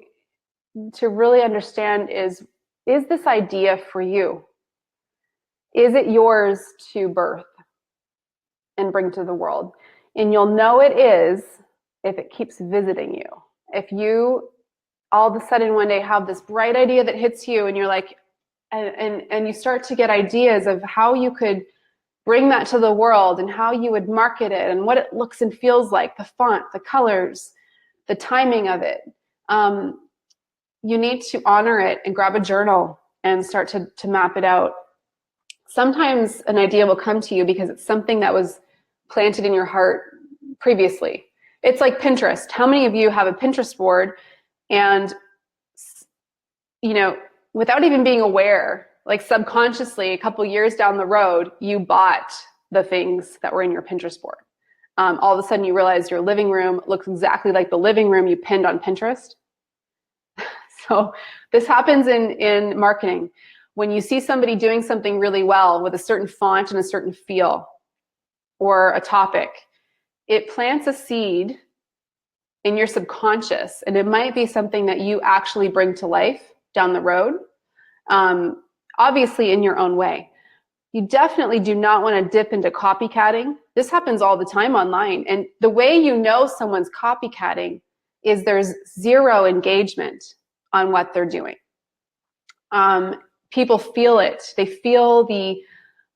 Speaker 1: to really understand is this idea for you? Is it yours to birth and bring to the world? And you'll know it is if it keeps visiting you. If you all of a sudden one day have this bright idea that hits you and you're like, and you start to get ideas of how you could bring that to the world and how you would market it and what it looks and feels like, the font, the colors, the timing of it. You need to honor it and grab a journal and start to map it out. Sometimes an idea will come to you because it's something that was planted in your heart previously. It's like Pinterest. How many of you have a Pinterest board and, without even being aware, like subconsciously, a couple years down the road, you bought the things that were in your Pinterest board. All of a sudden you realize your living room looks exactly like the living room you pinned on Pinterest. So this happens in marketing. When you see somebody doing something really well with a certain font and a certain feel or a topic, it plants a seed in your subconscious, and it might be something that you actually bring to life down the road, obviously in your own way. You definitely do not want to dip into copycatting. This happens all the time online. And the way you know someone's copycatting is there's zero engagement on what they're doing. People feel it. They feel the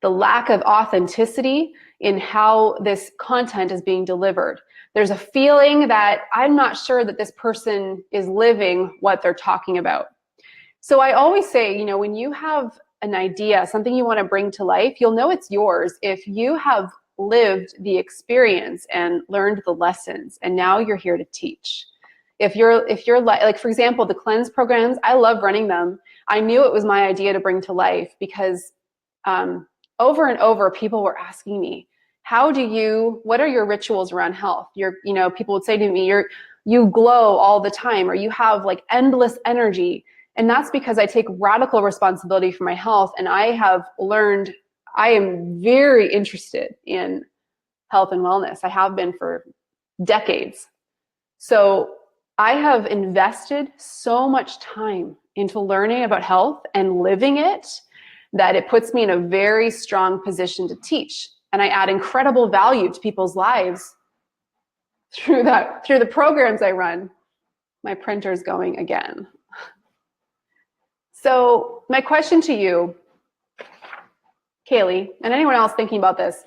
Speaker 1: lack of authenticity in how this content is being delivered. There's a feeling that I'm not sure that this person is living what they're talking about. So I always say, when you have an idea, something you want to bring to life, you'll know it's yours if you have lived the experience and learned the lessons, and now you're here to teach. If you're like, for example, the cleanse programs, I love running them. I knew it was my idea to bring to life because over and over, people were asking me, what are your rituals around health? People would say to me, you glow all the time, or you have like endless energy. And that's because I take radical responsibility for my health. And I have learned, I am very interested in health and wellness. I have been for decades. So I have invested so much time into learning about health and living it that it puts me in a very strong position to teach. And I add incredible value to people's lives through the programs I run. My printer's going again. So my question to you, Kaylee, and anyone else thinking about this,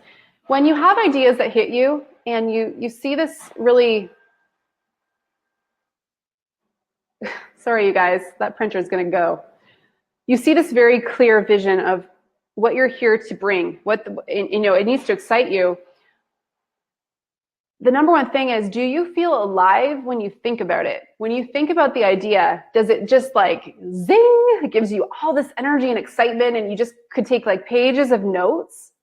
Speaker 1: when you have ideas that hit you and you see this really, sorry you guys, that printer's gonna go. You see this very clear vision of what you're here to bring, it needs to excite you. The number one thing is, do you feel alive when you think about it? When you think about the idea, does it just like zing? It gives you all this energy and excitement, and you just could take like pages of notes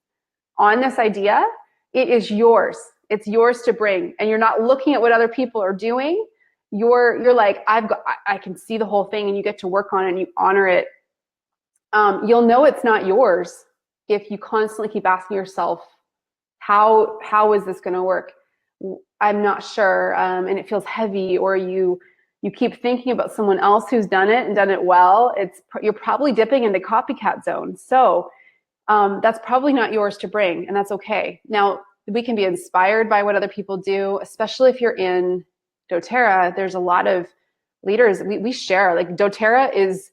Speaker 1: on this idea. It is yours. It's yours to bring, and you're not looking at what other people are doing. You're like, I can see the whole thing, and you get to work on it and you honor it. You'll know it's not yours if you constantly keep asking yourself, how is this going to work? I'm not sure, and it feels heavy, or you keep thinking about someone else who's done it and done it well. You're probably dipping into copycat zone. So that's probably not yours to bring, and that's okay. Now, we can be inspired by what other people do, especially if you're in DoTerra. There's a lot of leaders. We share, like DoTerra is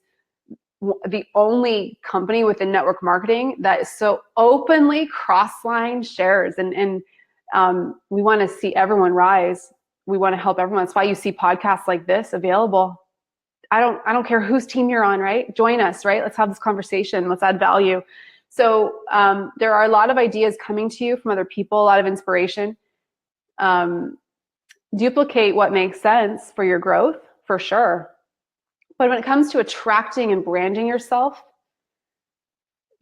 Speaker 1: the only company within network marketing that is so openly cross-line shares, and we want to see everyone rise. We want to help everyone. That's why you see podcasts like this available. I don't care whose team you're on, right? Join us, right? Let's have this conversation. Let's add value. So there are a lot of ideas coming to you from other people, a lot of inspiration. Duplicate what makes sense for your growth, for sure. But when it comes to attracting and branding yourself,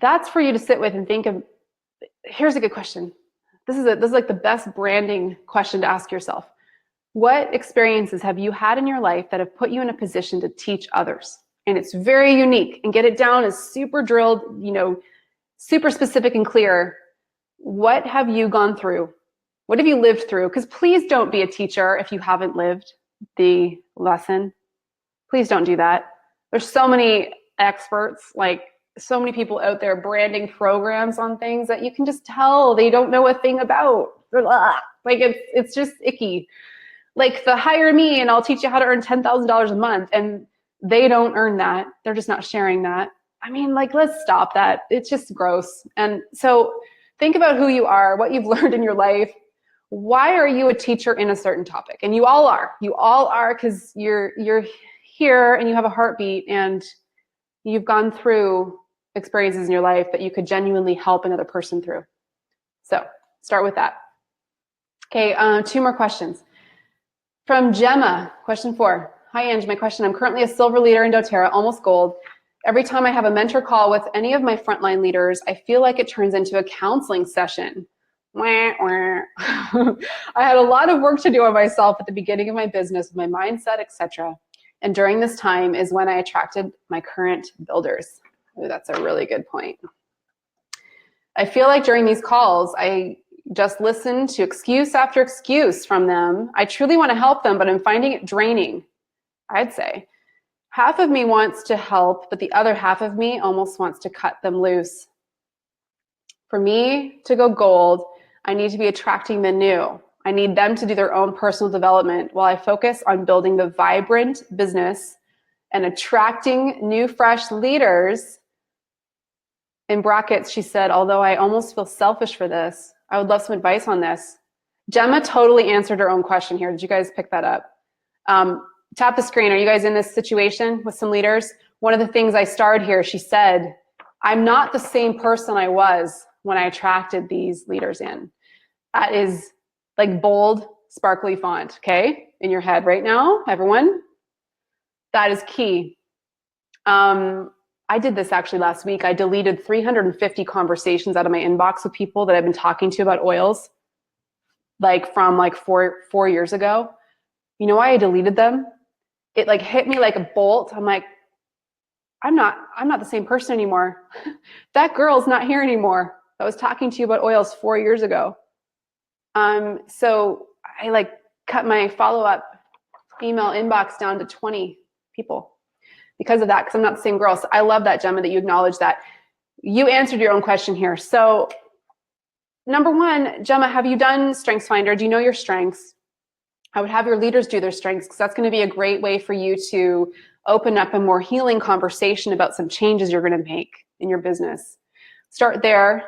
Speaker 1: that's for you to sit with and think of. Here's a good question. This is like the best branding question to ask yourself. What experiences have you had in your life that have put you in a position to teach others? And it's very unique, and get it down as super drilled, super specific and clear. What have you gone through? What have you lived through? Because please don't be a teacher if you haven't lived the lesson. Please don't do that. There's so many experts, like so many people out there branding programs on things that you can just tell they don't know a thing about. Like it's just icky. Like the hire me and I'll teach you how to earn $10,000 a month, and they don't earn that. They're just not sharing that. I mean, like, let's stop that. It's just gross. And so think about who you are, what you've learned in your life, Why are you a teacher in a certain topic? And you all are because you're here and you have a heartbeat and you've gone through experiences in your life that you could genuinely help another person through. So start with that. Okay, 2 more questions. From Gemma, question 4. Hi, Ange, my question. I'm currently a silver leader in doTerra, almost gold. Every time I have a mentor call with any of my frontline leaders, I feel like it turns into a counseling session. I had a lot of work to do on myself at the beginning of my business, my mindset, etc. And during this time is when I attracted my current builders. Ooh, that's a really good point. I feel like during these calls, I just listen to excuse after excuse from them. I truly want to help them, but I'm finding it draining, I'd say. Half of me wants to help, but the other half of me almost wants to cut them loose. For me to go gold, I need to be attracting the new. I need them to do their own personal development while I focus on building the vibrant business and attracting new, fresh leaders. In brackets, she said, although I almost feel selfish for this, I would love some advice on this. Gemma totally answered her own question here. Did you guys pick that up? Tap the screen. Are you guys in this situation with some leaders? One of the things I starred here, she said, I'm not the same person I was when I attracted these leaders in. That is like bold, sparkly font, okay? In your head right now, everyone. That is key. I did this actually last week. I deleted 350 conversations out of my inbox with people that I've been talking to about oils, like from like four years ago. You know why I deleted them? It like hit me like a bolt. I'm like, I'm not the same person anymore. That girl's not here anymore. I was talking to you about oils 4 years ago. So I like cut my follow-up email inbox down to 20 people because of that, because I'm not the same girl. So I love that, Gemma, that you acknowledge that. You answered your own question here. So number 1, Gemma, have you done Strengths Finder? Do you know your strengths? I would have your leaders do their strengths, because that's going to be a great way for you to open up a more healing conversation about some changes you're going to make in your business. Start there.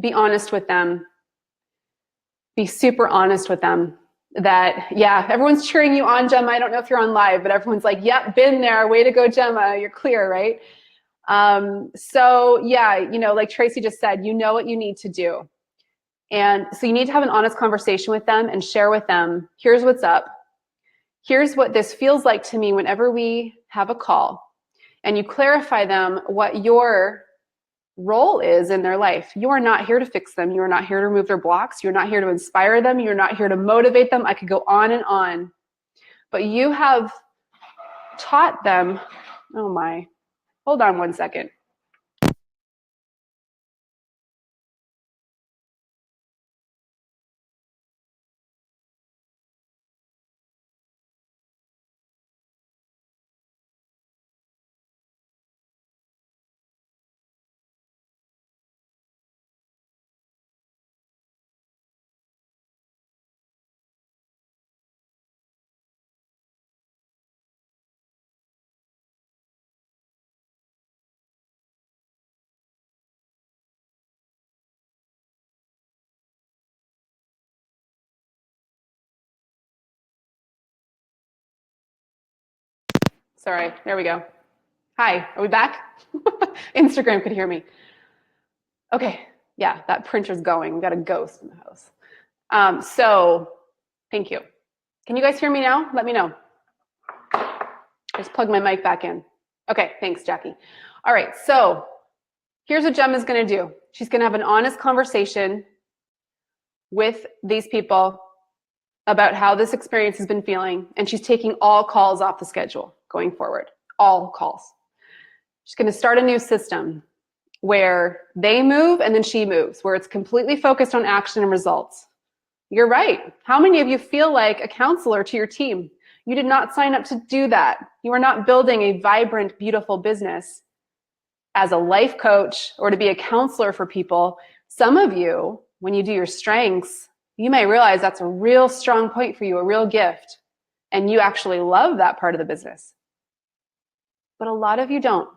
Speaker 1: Be honest with them. Be super honest with them that, yeah, everyone's cheering you on, Gemma. I don't know if you're on live, but everyone's like, yep, been there. Way to go, Gemma. You're clear, right? So yeah, you know, like Tracy just said, you know what you need to do. And so you need to have an honest conversation with them and share with them, here's what's up. Here's what this feels like to me whenever we have a call. And you clarify them what your role is in their life. You are not here to fix them. You are not here to remove their blocks. You're not here to inspire them. You're not here to motivate them. I could go on and on. But you have taught them, oh my, hold on one second. Sorry, there we go. Hi, are we back? Instagram could hear me. Okay, yeah, that printer's going. We got a ghost in the house. So, thank you. Can you guys hear me now? Let me know. Just plug my mic back in. Okay, thanks, Jackie. All right, so here's what Gemma's gonna do. She's gonna have an honest conversation with these people about how this experience has been feeling, and she's taking all calls off the schedule going forward, all calls. She's gonna start a new system where they move and then she moves, where it's completely focused on action and results. You're right. How many of you feel like a counselor to your team? You did not sign up to do that. You are not building a vibrant, beautiful business as a life coach or to be a counselor for people. Some of you, when you do your strengths, you may realize that's a real strong point for you, a real gift, and you actually love that part of the business. But a lot of you don't.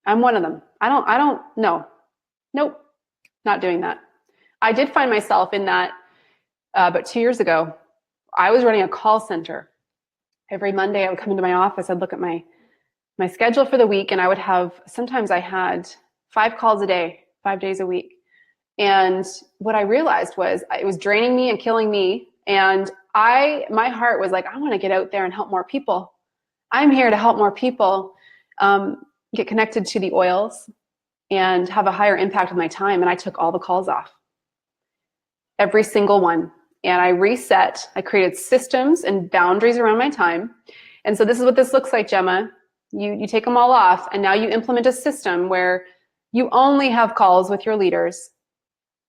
Speaker 1: I'm one of them. I don't know. Nope, not doing that. I did find myself in that about 2 years ago. I was running a call center. Every Monday I would come into my office, I'd look at my schedule for the week, and sometimes I had 5 calls a day, 5 days a week. And what I realized was it was draining me and killing me. And my heart was like, I want to get out there and help more people. I'm here to help more people get connected to the oils and have a higher impact with my time. And I took all the calls off, every single one. And I reset. I created systems and boundaries around my time. And so this is what this looks like, Gemma. You take them all off, and now you implement a system where you only have calls with your leaders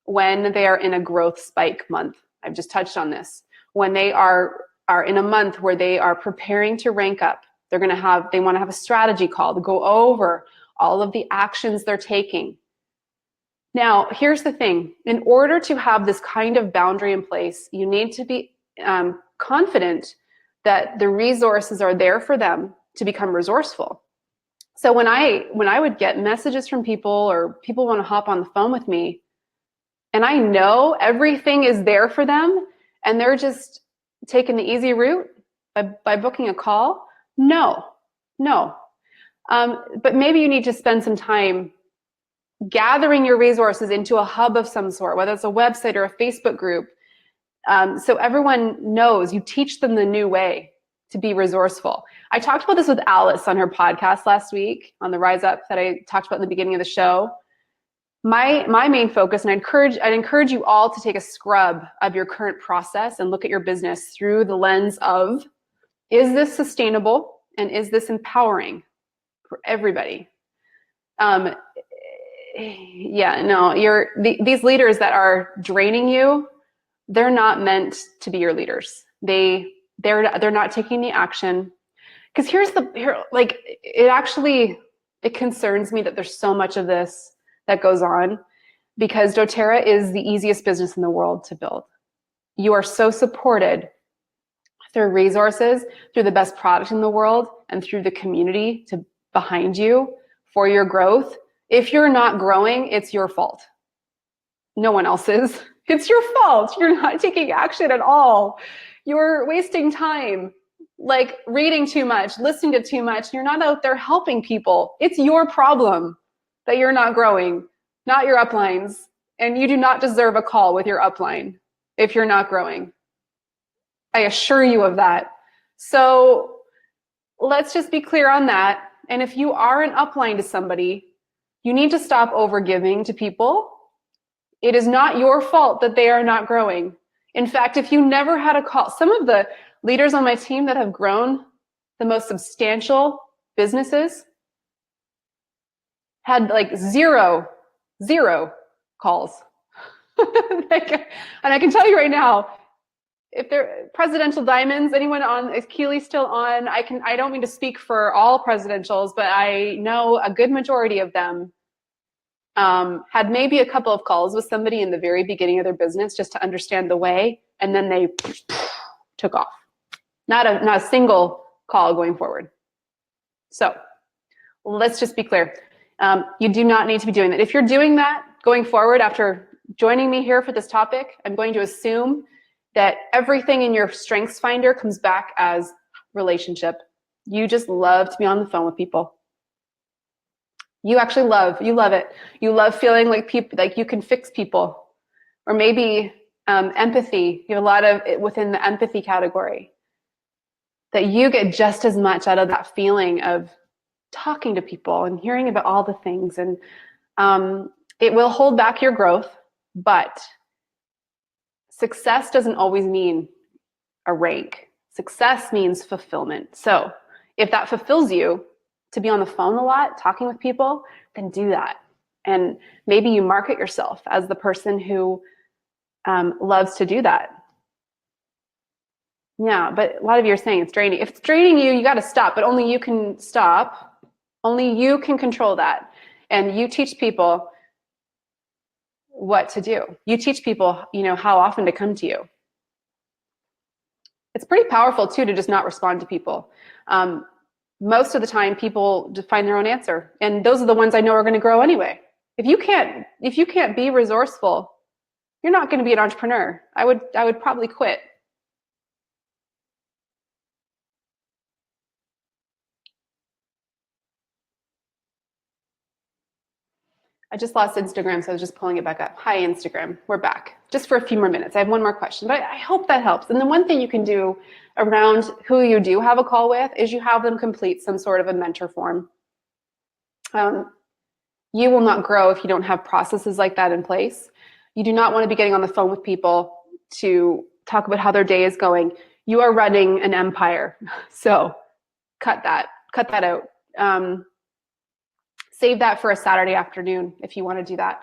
Speaker 1: when they are in a growth spike month. I've just touched on this. When they are in a month where they are preparing to rank up, they want to have a strategy call to go over all of the actions they're taking. Now, here's the thing. In order to have this kind of boundary in place, you need to be confident that the resources are there for them to become resourceful. So when I would get messages from people, or people want to hop on the phone with me, and I know everything is there for them, and they're just taking the easy route by booking a call, no. But maybe you need to spend some time gathering your resources into a hub of some sort, whether it's a website or a Facebook group, so everyone knows. You teach them the new way to be resourceful. I talked about this with Alice on her podcast last week on the Rise Up that I talked about in the beginning of the show. My main focus, and I'd encourage you all to take a scrub of your current process and look at your business through the lens of, is this sustainable and is this empowering for everybody? These leaders that are draining you, they're not meant to be your leaders. They're not taking the action. Because it concerns me that there's so much of this that goes on, because doTerra is the easiest business in the world to build. You are so supported through resources, through the best product in the world, and through the community behind you for your growth. If you're not growing, it's your fault. No one else's. It's your fault. You're not taking action at all. You're wasting time, like reading too much, listening to too much. You're not out there helping people. It's your problem that you're not growing, not your uplines. And you do not deserve a call with your upline if you're not growing. I assure you of that. So let's just be clear on that. And if you are an upline to somebody, you need to stop overgiving to people. It is not your fault that they are not growing. In fact, if you never had a call, some of the leaders on my team that have grown the most substantial businesses had like zero calls. And I can tell you right now, if they're presidential diamonds, anyone on, is Keely still on? I don't mean to speak for all presidentials, but I know a good majority of them had maybe a couple of calls with somebody in the very beginning of their business just to understand the way, and then they took off. Not a single call going forward. So let's just be clear. You do not need to be doing that. If you're doing that going forward after joining me here for this topic, I'm going to assume that everything in your Strengths Finder comes back as relationship. You just love to be on the phone with people. You love it. You love feeling like you can fix people. Or maybe empathy. You have a lot of it within the empathy category. That you get just as much out of that feeling of talking to people and hearing about all the things. And it will hold back your growth, but success doesn't always mean a rank. Success means fulfillment. So if that fulfills you to be on the phone a lot, talking with people, then do that. And maybe you market yourself as the person who loves to do that. Yeah, but a lot of you are saying it's draining. If it's draining you, you got to stop, but only you can stop. Only you can control that. And you teach people what to do. You teach people, how often to come to you. It's pretty powerful too to just not respond to people. Most of the time people just find their own answer. And those are the ones I know are going to grow anyway. If you can't be resourceful, you're not going to be an entrepreneur. I would probably quit. I just lost Instagram, so I was just pulling it back up. Hi, Instagram. We're back. Just for a few more minutes. I have one more question, but I hope that helps. And the one thing you can do around who you do have a call with is you have them complete some sort of a mentor form. You will not grow if you don't have processes like that in place. You do not want to be getting on the phone with people to talk about how their day is going. You are running an empire. So cut that out. Save that for a Saturday afternoon if you want to do that.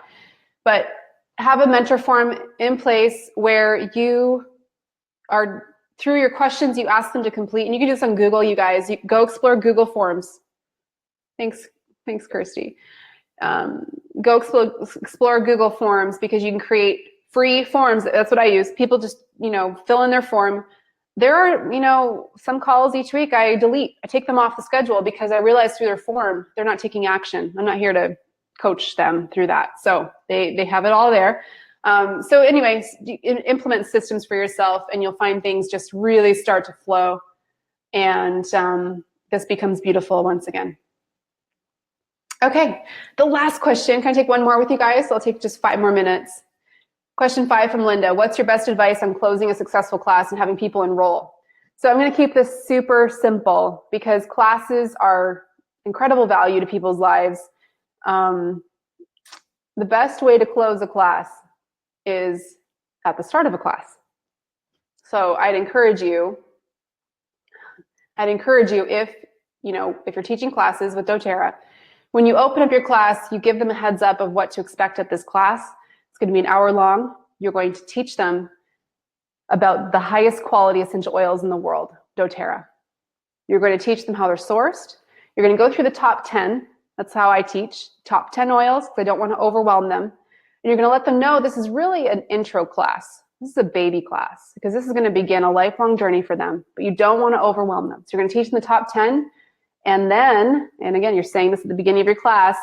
Speaker 1: But have a mentor form in place where you are, through your questions, you ask them to complete, and you can do this on Google, you guys. You go explore Google Forms. Thanks, Kirsty. Go explore Google Forms, because you can create free forms. That's what I use. People just, fill in their form. There are, some calls each week I delete. I take them off the schedule because I realize through their form, they're not taking action. I'm not here to coach them through that. So they have it all there. So anyways, implement systems for yourself, and you'll find things just really start to flow. And this becomes beautiful once again. Okay, the last question. Can I take one more with you guys? I'll take just 5 more minutes. Question 5 from Linda. What's your best advice on closing a successful class and having people enroll? So I'm going to keep this super simple, because classes are incredible value to people's lives. The best way to close a class is at the start of a class. So I'd encourage you if you're teaching classes with DoTerra, when you open up your class, you give them a heads up of what to expect at this class. It's going to be an hour long. You're going to teach them about the highest quality essential oils in the world, DoTerra. You're going to teach them how they're sourced. You're going to go through the top 10. That's how I teach. Top 10 oils, because I don't want to overwhelm them. And you're going to let them know this is really an intro class. This is a baby class, because this is going to begin a lifelong journey for them. But you don't want to overwhelm them. So you're going to teach them the top 10. And then, and again, you're saying this at the beginning of your class,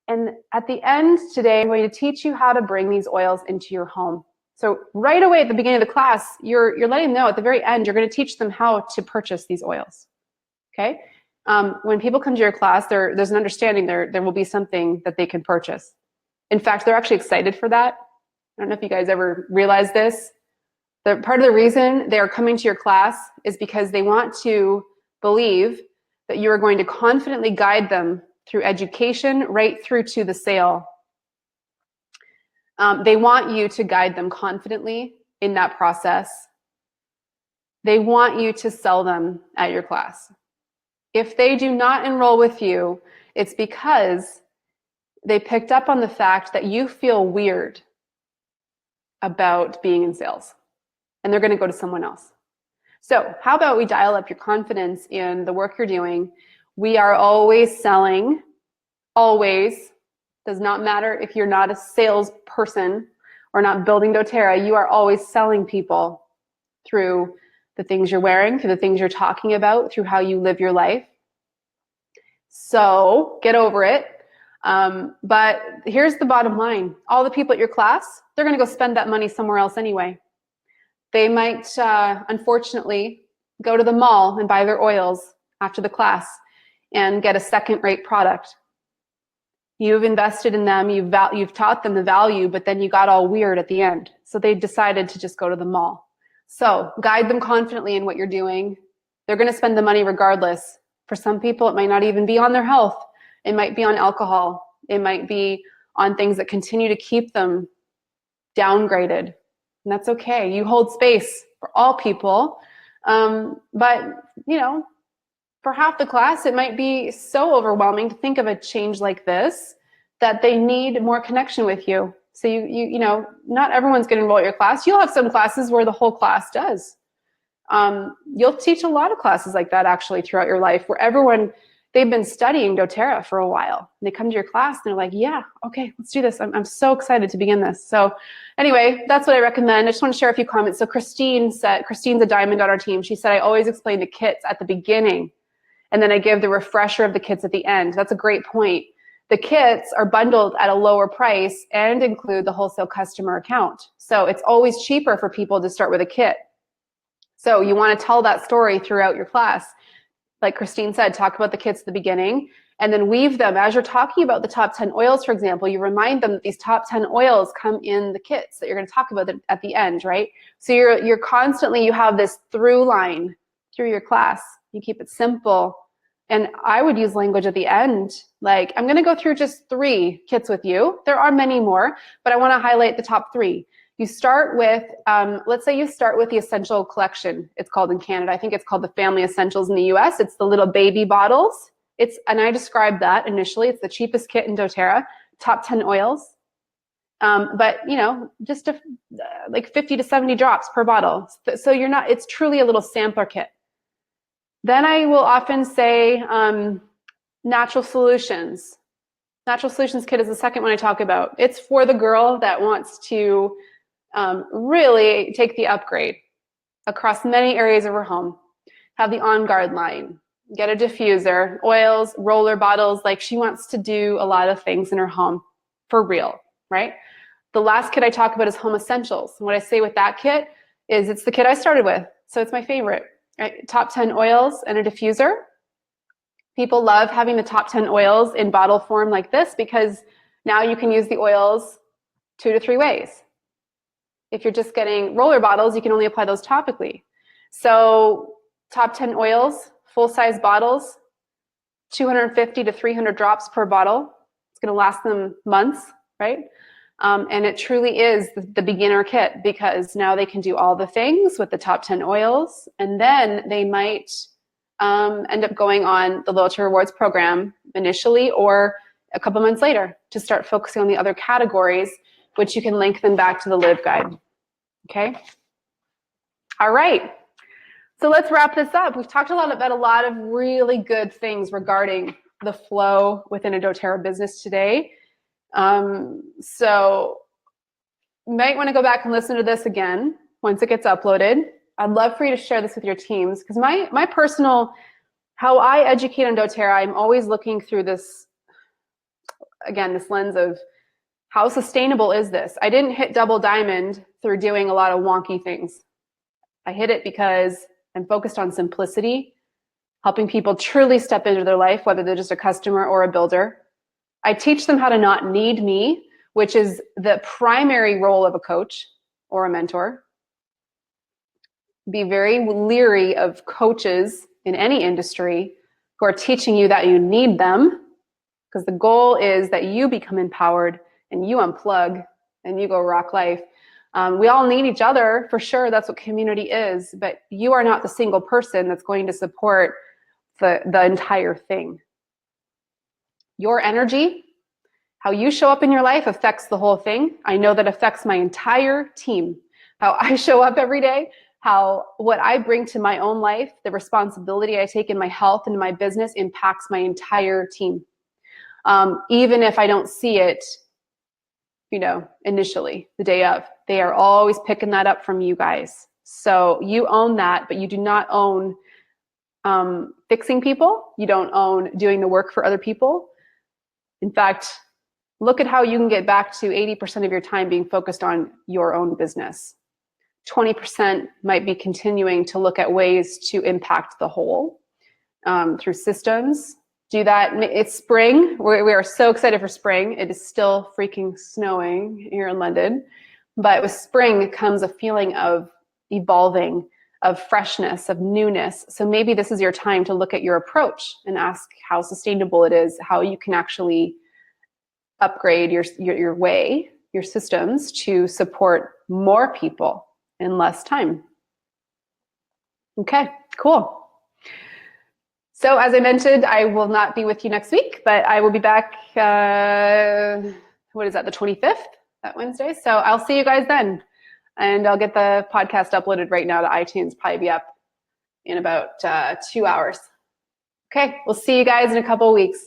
Speaker 1: and at the end today, I'm going to teach you how to bring these oils into your home. So right away at the beginning of the class, you're letting them know at the very end, you're going to teach them how to purchase these oils. Okay? When people come to your class, there's an understanding there will be something that they can purchase. In fact, they're actually excited for that. I don't know if you guys ever realize this. Part of the reason they are coming to your class is because they want to believe that you are going to confidently guide them through education right through to the sale. They want you to guide them confidently in that process. They want you to sell them at your class. If they do not enroll with you, it's because they picked up on the fact that you feel weird about being in sales, and they're going to go to someone else. So how about we dial up your confidence in the work you're doing? We are always selling, always. Does not matter if you're not a salesperson or not building doTERRA, you are always selling people through the things you're wearing, through the things you're talking about, through how you live your life. So get over it. But here's the bottom line. All the people at your class, they're going to go spend that money somewhere else anyway. They might, unfortunately, go to the mall and buy their oils after the class and get a second-rate product. You've invested in them, you've taught them the value, but then you got all weird at the end. So they decided to just go to the mall. So guide them confidently in what you're doing. They're going to spend the money regardless. For some people, it might not even be on their health. It might be on alcohol. It might be on things that continue to keep them downgraded. And that's okay. You hold space for all people. But, for half the class, it might be so overwhelming to think of a change like this that they need more connection with you. So not everyone's going to enroll at your class. You'll have some classes where the whole class does. You'll teach a lot of classes like that actually throughout your life, where they've been studying doTERRA for a while. And they come to your class and they're like, yeah, okay, let's do this. I'm so excited to begin this. So anyway, that's what I recommend. I just want to share a few comments. So Christine's a diamond on our team. She said, I always explain the kits at the beginning, and then I give the refresher of the kits at the end. That's a great point. The kits are bundled at a lower price and include the wholesale customer account. So it's always cheaper for people to start with a kit. So you want to tell that story throughout your class. Like Christine said, talk about the kits at the beginning and then weave them. As you're talking about the top 10 oils, for example, you remind them that these top 10 oils come in the kits that you're going to talk about at the end, right? So you're constantly, you have this through line through your class. You keep it simple. And I would use language at the end, like, I'm going to go through just 3 kits with you. There are many more, but I want to highlight the top 3. You start with, let's say you start with the Essential Collection. It's called in Canada. I think it's called the Family Essentials in the US. It's the little baby bottles. And I described that initially. It's the cheapest kit in doTerra, top 10 oils. But just like 50 to 70 drops per bottle. So it's truly a little sampler kit. Then I will often say Natural Solutions. Natural Solutions kit is the second one I talk about. It's for the girl that wants to really take the upgrade across many areas of her home. Have the On Guard line, get a diffuser, oils, roller bottles. Like, she wants to do a lot of things in her home for real, right? The last kit I talk about is Home Essentials. And what I say with that kit is it's the kit I started with. So it's my favorite. Right? Top 10 oils and a diffuser. People love having the top 10 oils in bottle form like this because now you can use the oils 2 to 3 ways. If you're just getting roller bottles, you can only apply those topically. So top 10 oils, full-size bottles, 250 to 300 drops per bottle. It's going to last them months, right? And it truly is the beginner kit because now they can do all the things with the top 10 oils, and then they might end up going on the Loyalty Rewards program initially or a couple months later to start focusing on the other categories, which you can link them back to the Live Guide. Okay? All right. So let's wrap this up. We've talked about a lot of really good things regarding the flow within a doTerra business today. So you might want to go back and listen to this again once it gets uploaded. I'd love for you to share this with your teams because my personal, how I educate on doTerra, I'm always looking through this, again, this lens of how sustainable is this? I didn't hit double diamond through doing a lot of wonky things. I hit it because I'm focused on simplicity, helping people truly step into their life, whether they're just a customer or a builder. I teach them how to not need me, which is the primary role of a coach or a mentor. Be very leery of coaches in any industry who are teaching you that you need them, because the goal is that you become empowered and you unplug and you go rock life. We all need each other, for sure. That's what community is, but you are not the single person that's going to support the entire thing. Your energy, how you show up in your life affects the whole thing. I know that affects my entire team. How I show up every day, what I bring to my own life, the responsibility I take in my health and my business impacts my entire team. Even if I don't see it, initially, the day of, they are always picking that up from you guys. So you own that, but you do not own fixing people. You don't own doing the work for other people. In fact, look at how you can get back to 80% of your time being focused on your own business. 20% might be continuing to look at ways to impact the whole through systems. Do that. It's spring. We are so excited for spring. It is still freaking snowing here in London. But with spring comes a feeling of evolving, of freshness, of newness. So maybe this is your time to look at your approach and ask how sustainable it is, how you can actually upgrade your way, your systems to support more people in less time. Okay, cool. So as I mentioned, I will not be with you next week, but I will be back, what is that, the 25th, that Wednesday? So I'll see you guys then. And I'll get the podcast uploaded right now to iTunes, probably be up in about 2 hours. Okay, we'll see you guys in a couple of weeks.